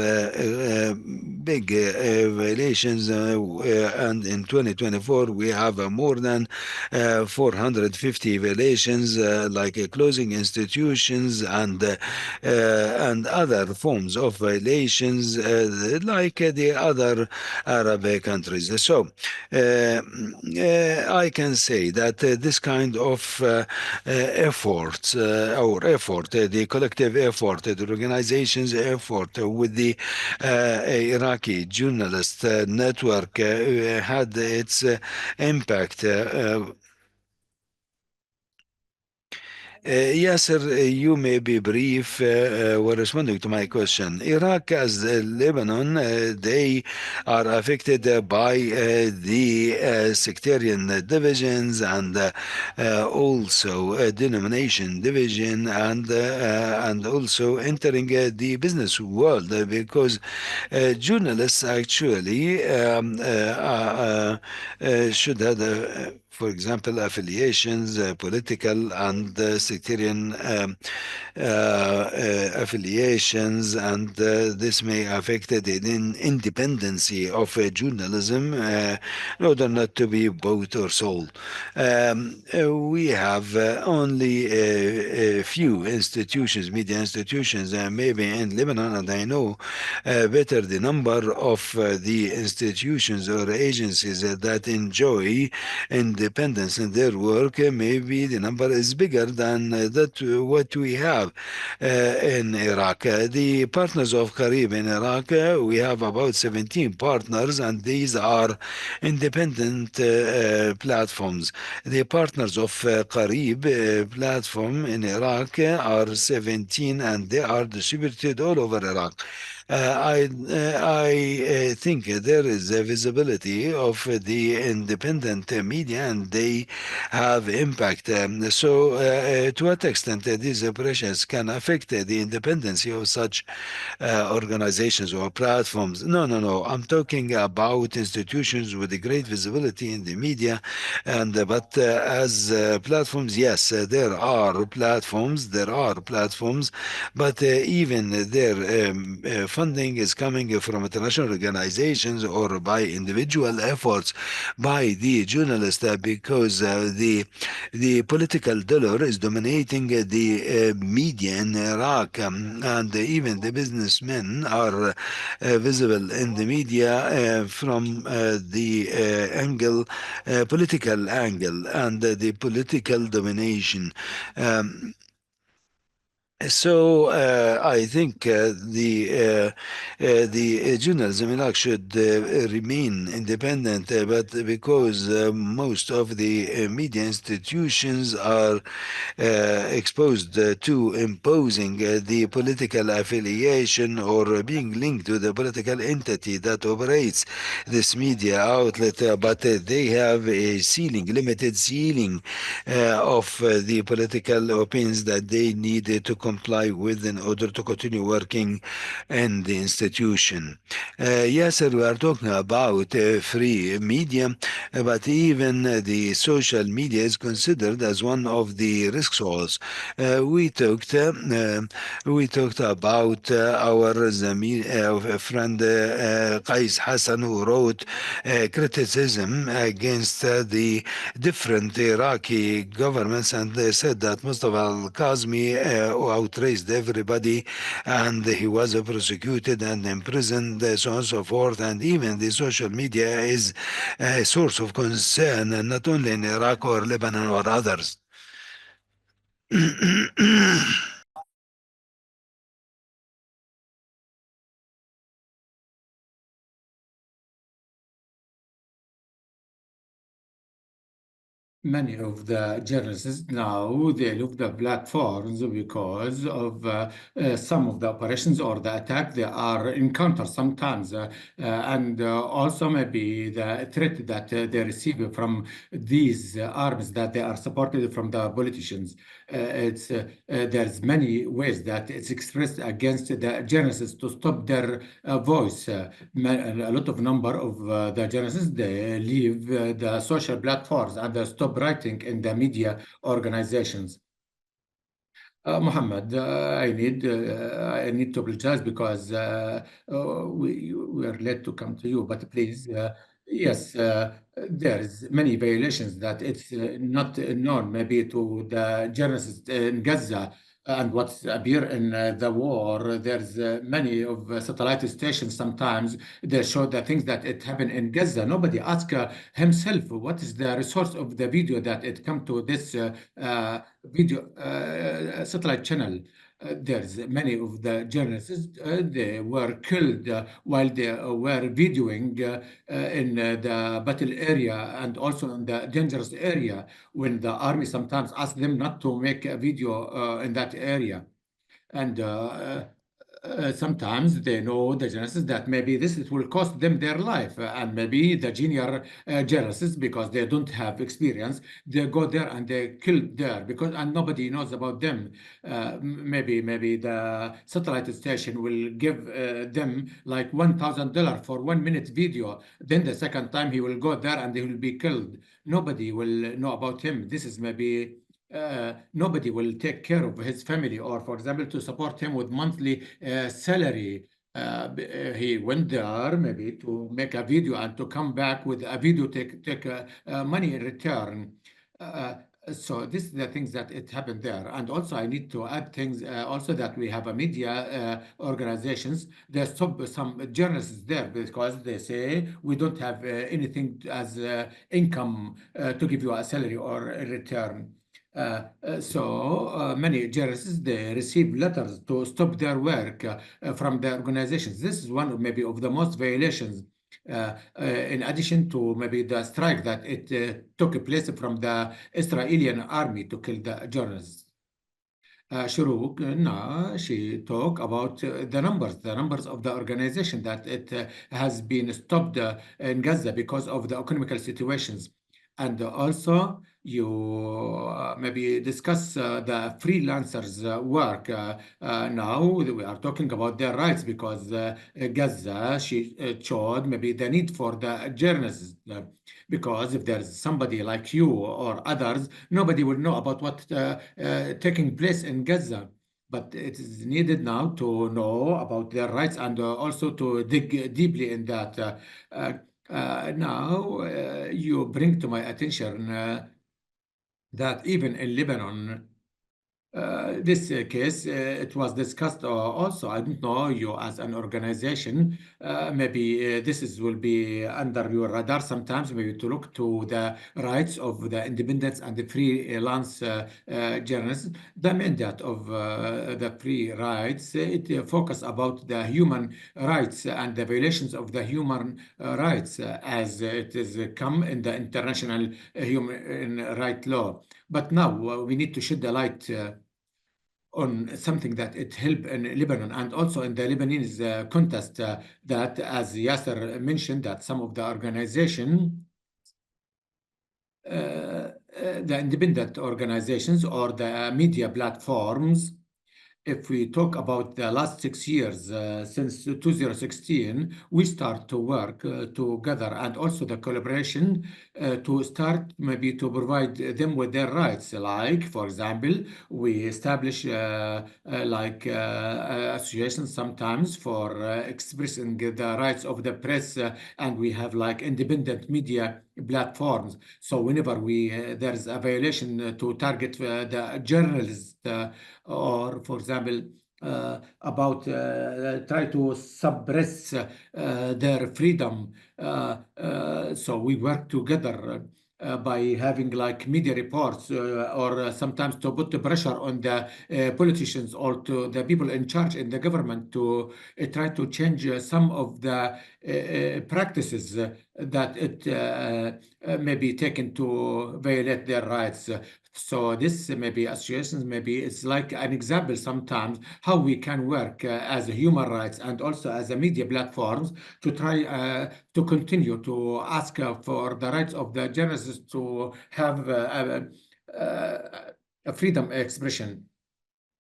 big violations, and in 2024 we have more than 450 violations, like closing institutions and other forms of violations, like the other Arab countries. So I can say that this kind of efforts, the collective effort, the organization's effort with the Iraqi journalist network had its impact. Yes, sir, you may be brief when responding to my question. Iraq, as Lebanon, they are affected by the sectarian divisions and also denomination division, and also entering the business world, because journalists actually should have for example, affiliations, political and sectarian affiliations, and this may affect the independency of journalism in order not to be bought or sold. We have only a few institutions, media institutions, maybe in Lebanon, and I know better the number of the institutions or agencies that enjoy independence in their work. Maybe the number is bigger than what we have in Iraq. The partners of Qarib in Iraq, we have about 17 partners, and these are independent platforms. The partners of Qarib platform in Iraq are 17, and they are distributed all over Iraq. I think there is a visibility of the independent media, and they have impact. To what extent these pressures can affect the independency of such organizations or platforms? No, no, no. I'm talking about institutions with a great visibility in the media, and but as platforms, yes, there are platforms, but even their funding is coming from international organizations or by individual efforts by the journalists, because the political dollar is dominating the media in Iraq, and even the businessmen are visible in the media from the political angle, and the political domination. Um, So I think the journalism in Iraq should remain independent, but because most of the media institutions are exposed to imposing the political affiliation or being linked to the political entity that operates this media outlet, but they have a ceiling, limited ceiling of the political opinions that they need to comply with in order to continue working in the institution. Yes, sir, we are talking about free media, but even the social media is considered as one of the risk sources. We talked about our friend Qais Hassan, who wrote criticism against the different Iraqi governments, and they said that Mustafa al-Kazmi outraged everybody, and he was prosecuted and imprisoned, so on and so forth. And even the social media is a source of concern, and not only in Iraq or Lebanon or others. Many of the journalists now they look the platforms because of some of the operations or the attack they are encounter sometimes, and also maybe the threat that they receive from these arms that they are supported from the politicians. It's There's many ways that it's expressed against the journalists to stop their voice. A lot of number of the journalists they leave the social platforms and they stop writing in the media organizations. Muhammad, I need to apologize because we are late to come to you. But please, yes, there is many violations that it's not known maybe to the journalists in Gaza and what's appear in the war. There's many of satellite stations. Sometimes they show the things that it happened in Gaza. Nobody ask himself what is the resource of the video that it come to this video satellite channel. There's many of the journalists they were killed while they were videoing in the battle area and also in the dangerous area when the army sometimes ask them not to make a video in that area. And sometimes they know the journalists that maybe this it will cost them their life, and maybe the junior journalists because they don't have experience they go there and they kill there because and nobody knows about them. Maybe the satellite station will give them like $1,000 for 1 minute video, then the second time he will go there and he will be killed. Nobody will know about him. This is maybe nobody will take care of his family or, for example, to support him with monthly salary. He went there maybe to make a video and to come back with a video take money in return. Uh, so this is the things that it happened there. And also I need to add things also that we have a media organizations. They stop some journalists there because they say we don't have anything as income to give you a salary or a return. So many journalists they receive letters to stop their work from the organizations. This is one of maybe of the most violations. In addition to maybe the strike that it took place from the Israeli army to kill the journalists. Shuruk, now she talk about the numbers of the organization that it has been stopped in Gaza because of the economical situations. And also, you maybe discuss the freelancers' work. Now we are talking about their rights because Gaza, she showed maybe the need for the journalists. Because if there's somebody like you or others, nobody will know about what taking place in Gaza. But it is needed now to know about their rights and also to dig deeply in that. Now, you bring to my attention that even in Lebanon, this case, it was discussed also. I don't know, you as an organization, maybe will be under your radar sometimes, maybe to look to the rights of the independent and the freelance journalists. The mandate of the free rights, it focus about the human rights and the violations of the human rights as it is come in the international human right law. But now we need to shed the light on something that it helped in Lebanon and also in the Lebanese contest that, as Yasser mentioned, that some of the organization, the independent organizations or the media platforms, if we talk about the last 6 years, since 2016, we start to work together and also the collaboration to start maybe to provide them with their rights. Like, for example, we establish associations sometimes for expressing the rights of the press, and we have like independent media platforms. So whenever there's a violation to target the journalists or, for example, about try to suppress their freedom. So we work together by having like media reports or sometimes to put the pressure on the politicians or to the people in charge in the government to try to change some of the practices that it may be taken to violate their rights. So this maybe associations, maybe it's like an example sometimes how we can work as a human rights and also as a media platforms to try to continue to ask for the rights of the journalists to have a freedom expression.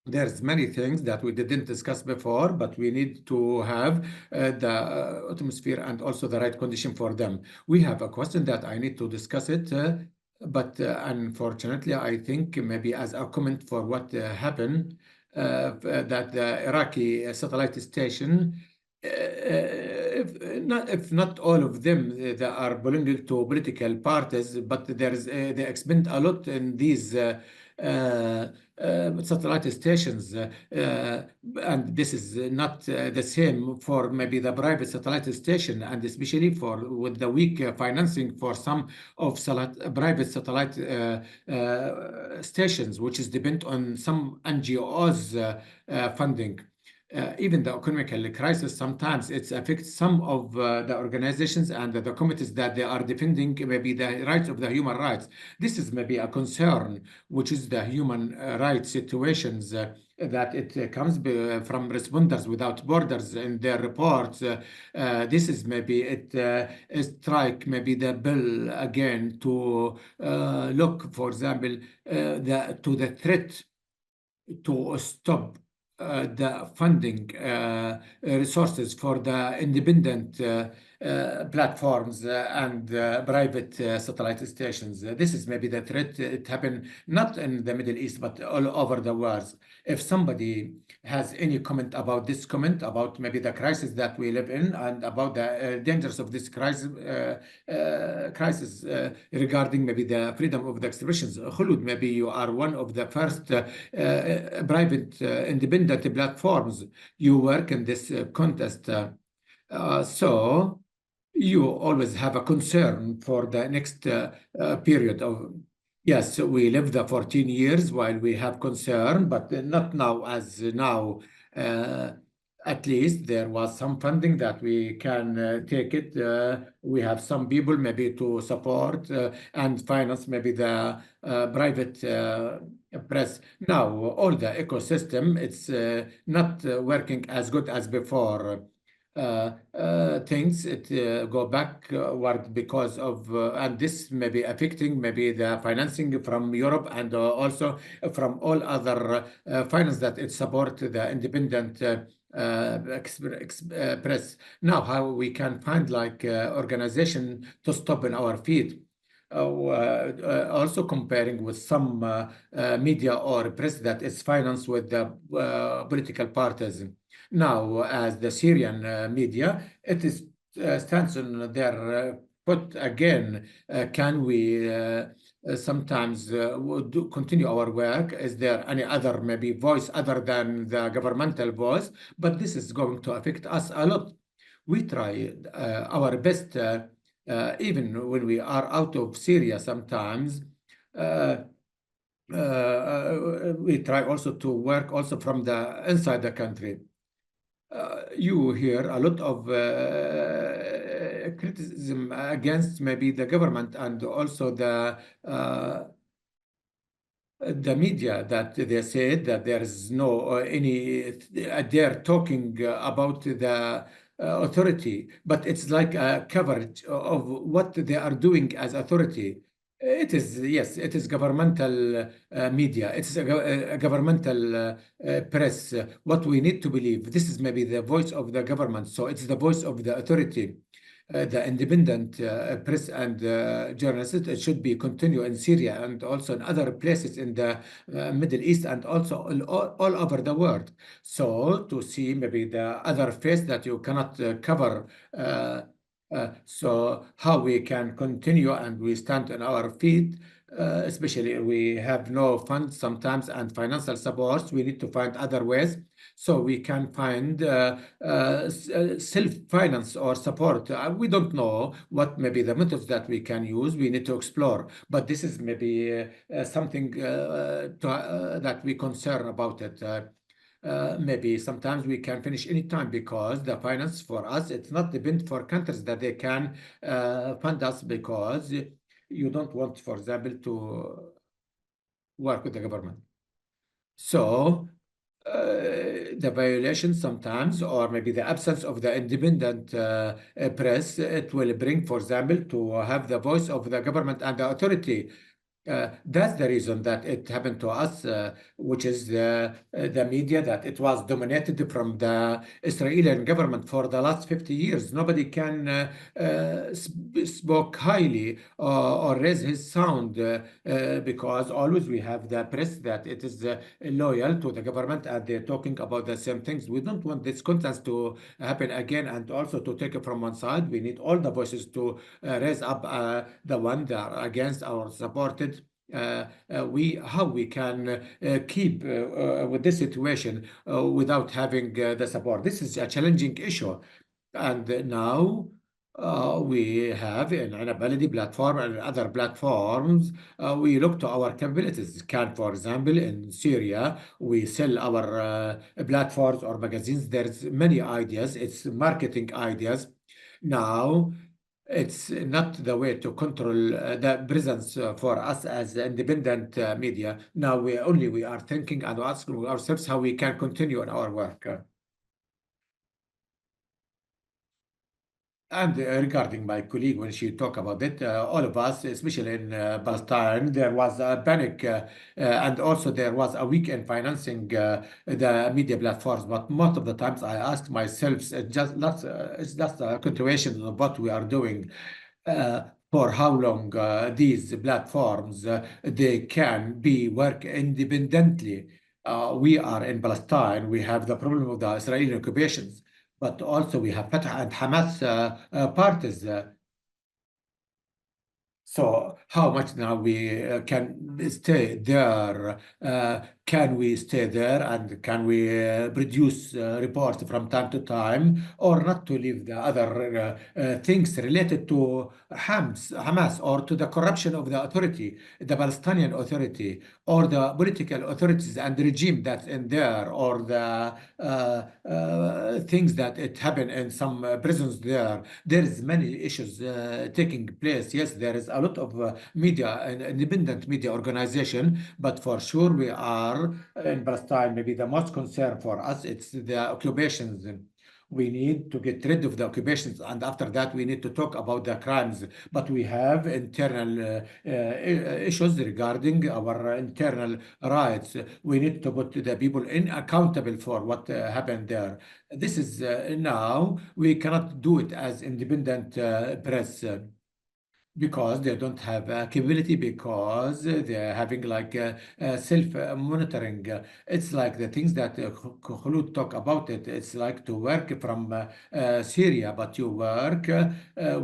There's many things that we didn't discuss before, but we need to have the atmosphere and also the right condition for them. We have a question that I need to discuss it, but unfortunately, I think maybe as a comment for what happened, that the Iraqi satellite station, if not all of them that are belonging to political parties, but they expend a lot in these satellite stations, and this is not the same for maybe the private satellite station, and especially for with the weak financing for some of private satellite stations, which is depend on some NGOs funding. Even the economic crisis, sometimes it affects some of the organizations and the committees that they are defending maybe the rights of the human rights. This is maybe a concern, which is the human rights situations that it comes from Responders Without Borders in their reports. This is maybe strike maybe the bill again to look, for example, to the threat to stop the funding resources for the independent platforms and private satellite stations. This is maybe the threat. It happened not in the Middle East, but all over the world. If somebody has any comment about this comment, about maybe the crisis that we live in and about the dangers of this crisis regarding maybe the freedom of the expressions. Khulud, maybe you are one of the first private independent platforms. You work in this contest. So you always have a concern for the next period of. Yes, we lived the 14 years while we have concern, but not now as now. At least there was some funding that we can take it. We have some people maybe to support and finance maybe the private press. Now, all the ecosystem, it's not working as good as before. Things go backward because of and this may be affecting maybe the financing from Europe and also from all other finance that it support the independent press. Now, how we can find like organization to stop in our feet. Also comparing with some media or press that is financed with the political parties. Now, as the Syrian media, it stands on their foot again. Can we sometimes we'll continue our work. Is there any other maybe voice other than the governmental voice? But this is going to affect us a lot. We try our best, even when we are out of Syria sometimes. Uh, we try also to work also from the inside the country. You hear a lot of criticism against maybe the government and also the media, that they said that there is no any they're talking about the authority, but it's like a coverage of what they are doing as authority. It is, yes, it is governmental media. It's a governmental press. What we need to believe, this is maybe the voice of the government. So it's the voice of the authority. The independent press and journalists, it should be continue in Syria and also in other places in the Middle East and also all over the world. So to see maybe the other face that you cannot cover. So how we can continue and we stand on our feet, especially we have no funds sometimes and financial supports. We need to find other ways so we can find self-finance or support. We don't know what maybe the methods that we can use. We need to explore, but this is maybe something that we concern about it. Maybe sometimes we can finish any time because the finance for us, it's not depend for countries that they can fund us, because you don't want, for example, to work with the government. So the violation sometimes, or maybe the absence of the independent press, it will bring, for example, to have the voice of the government and the authority. That's the reason that it happened to us, which is the media, that it was dominated from the Israeli government for the last 50 years. Nobody can spoke highly or raise his sound because always we have the press that it is loyal to the government and they're talking about the same things. We don't want this contest to happen again, and also to take it from one side. We need all the voices to raise up the one that are against or supported. How we can keep with this situation without having the support. This is a challenging issue, and now we have in Baladi platform and other platforms, we look to our capabilities. Can, for example, in Syria, we sell our platforms or magazines. There's many ideas. It's marketing ideas. Now, it's not the way to control the presence for us as independent media. Now we are thinking and asking ourselves how we can continue in our work. And regarding my colleague, when she talked about it, all of us, especially in Palestine, there was a panic, and also there was a weak in financing the media platforms. But most of the times, I ask myself, it's just a continuation of what we are doing. For how long these platforms they can be work independently. We are in Palestine. We have the problem of the Israeli occupations, but also we have Fatah and Hamas parties. So how much now we can stay there? Can we stay there, and can we produce reports from time to time, or not to leave the other things related to Hamas, or to the corruption of the authority, the Palestinian authority, or the political authorities and the regime that's in there, or the things that it happened in some prisons there. There is many issues taking place. Yes, there is a lot of media and independent media organization, but for sure we are in Palestine. Maybe the most concern for us, it's the occupations. We need to get rid of the occupations, and after that we need to talk about the crimes. But we have internal issues regarding our internal rights. We need to put the people in accountable for what happened there. This is now we cannot do it as independent press. because they don't have capability, because they're having like self-monitoring. It's like the things that Khulud talk about it. It's like to work from Syria, but you work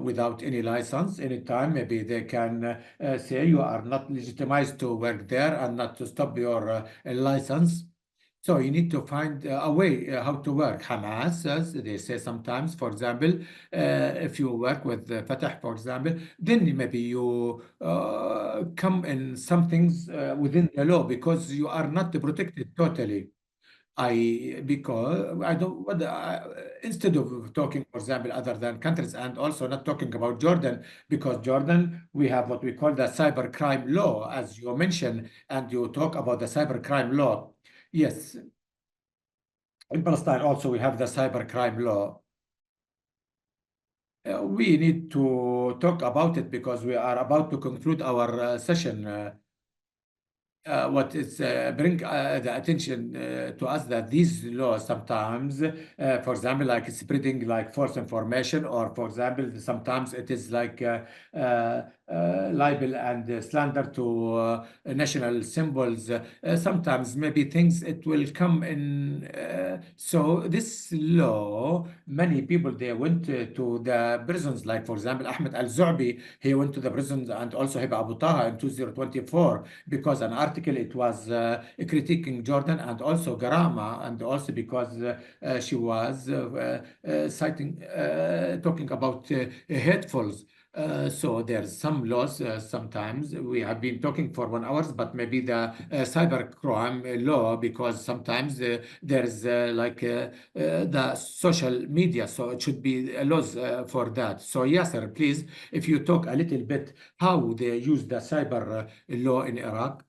without any license. Anytime, maybe they can say you are not legitimized to work there and not to stop your license. So you need to find a way how to work. Hamas, as they say sometimes, for example, if you work with Fatah, for example, then maybe you come in some things within the law because you are not protected totally. Because I don't, instead of talking, for example, other than countries and also not talking about Jordan, because Jordan, we have what we call the cyber crime law, as you mentioned, and you talk about the cyber crime law. Yes, in Palestine also we have the cyber crime law. We need to talk about it because we are about to conclude our session. What is bring the attention to us that these laws sometimes, for example, like spreading like false information, or for example, sometimes it is like libel and slander to national symbols. Sometimes maybe things it will come in. So this law, many people they went to the prisons. Like for example, Ahmed Al-Zu'bi, he went to the prisons, and also Hiba Abu Taha in 2024 because an article it was critiquing Jordan and also Garama, and also because she was citing talking about hatefuls. So there's some laws. Sometimes we have been talking for 1 hour, but maybe the cyber crime law, because sometimes there's the social media, so it should be laws for that. So Yasser, please, if you talk a little bit how they use the cyber law in Iraq.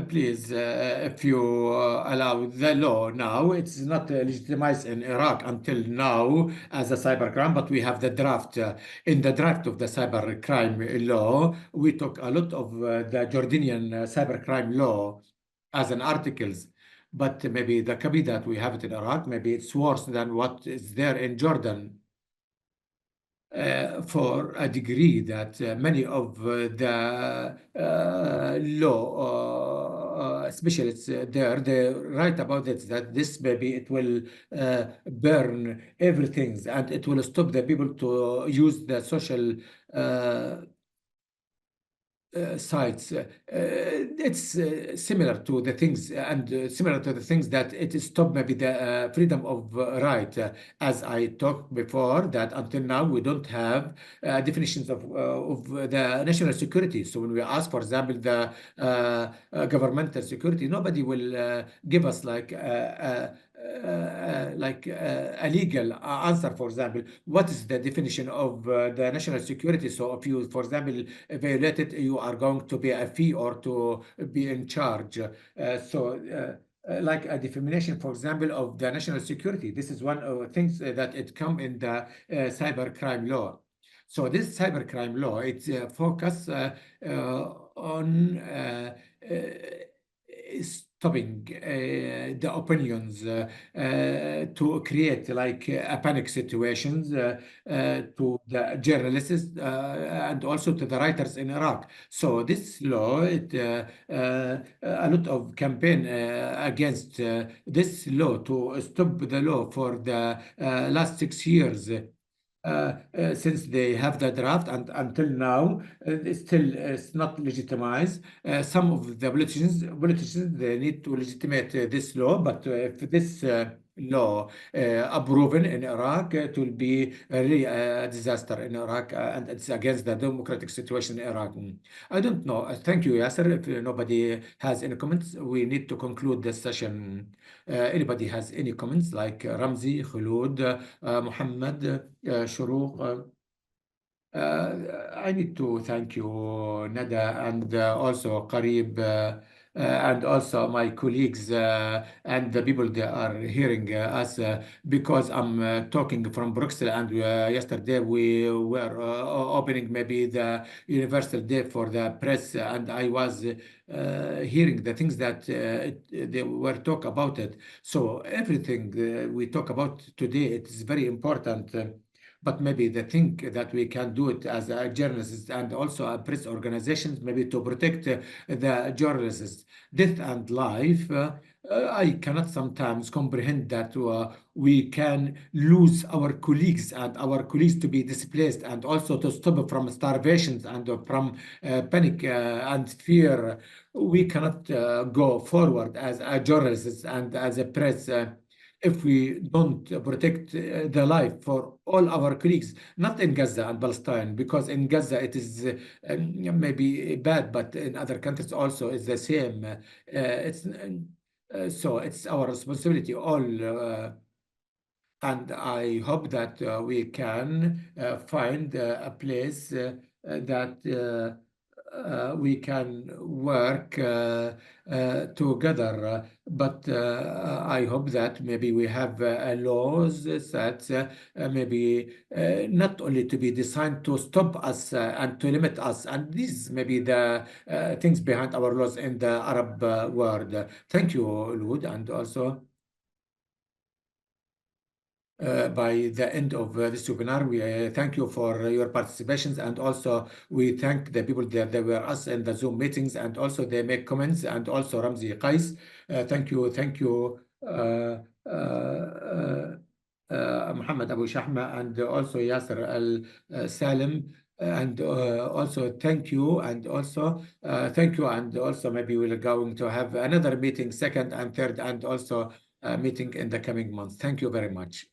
Please, if you allow the law now, it's not legitimized in Iraq until now as a cybercrime, but we have the draft. In the draft of the cybercrime law, we took a lot of the Jordanian cybercrime law as an articles. But maybe the copy that we have it in Iraq, maybe it's worse than what is there in Jordan. For a degree that many of the law specialists there, they write about it, that this maybe it will burn everything and it will stop the people to use the social sites. It's similar to the things and similar to the things that it stopped maybe the freedom of right. As I talked before, that until now we don't have definitions of the national security. So when we ask, for example, the governmental security, nobody will give us a legal answer. For example, what is the definition of the national security? So if you, for example, violate it, you are going to pay a fee or to be in charge. Like a definition, for example, of the national security. This is one of the things that it come in the cyber crime law. So this cyber crime law, it focus on stopping the opinions to create like a panic situations to the journalists and also to the writers in Iraq. So this law, a lot of campaign against this law to stop the law for the last 6 years. Since they have the draft and until now, it's not legitimized. Some of the politicians they need to legitimate this law, but if this law approven in Iraq, it will be really a disaster in Iraq, and it's against the democratic situation in Iraq. I don't know. Thank you, Yasser. If nobody has any comments, we need to conclude this session. Anybody has any comments, like Ramzi, Khulud, Muhammad, Shuruq? I need to thank you, Nada, and also Qarib. and also my colleagues and the people that are hearing us because I'm talking from Brussels, and yesterday we were opening maybe the Universal Day for the press, and I was hearing the things that they were talk about it. So everything we talk about today, it is very important. But maybe the thing that we can do it as a journalists and also a press organizations, maybe to protect the journalists' death and life. I cannot sometimes comprehend that we can lose our colleagues and our colleagues to be displaced and also to stop from starvations and from panic and fear. We cannot go forward as a journalists and as a press. If we don't protect the life for all our colleagues, not in Gaza and Palestine, because in Gaza it is maybe bad, but in other countries also it's the same. So it's our responsibility all. And I hope that we can find a place that we can work together. But I hope that maybe we have laws that maybe not only to be designed to stop us and to limit us. And these maybe the things behind our laws in the Arab world. Thank you, Lud, and also. By the end of this webinar, we thank you for your participations, and also we thank the people that they were us in the Zoom meetings, and also they make comments, and also Ramzi Qais. Thank you, Muhammad Abu Shahma, and also Yasser Al Salim. And also thank you, and also thank you, and also maybe we're going to have another meeting, second and third, and also meeting in the coming months. Thank you very much.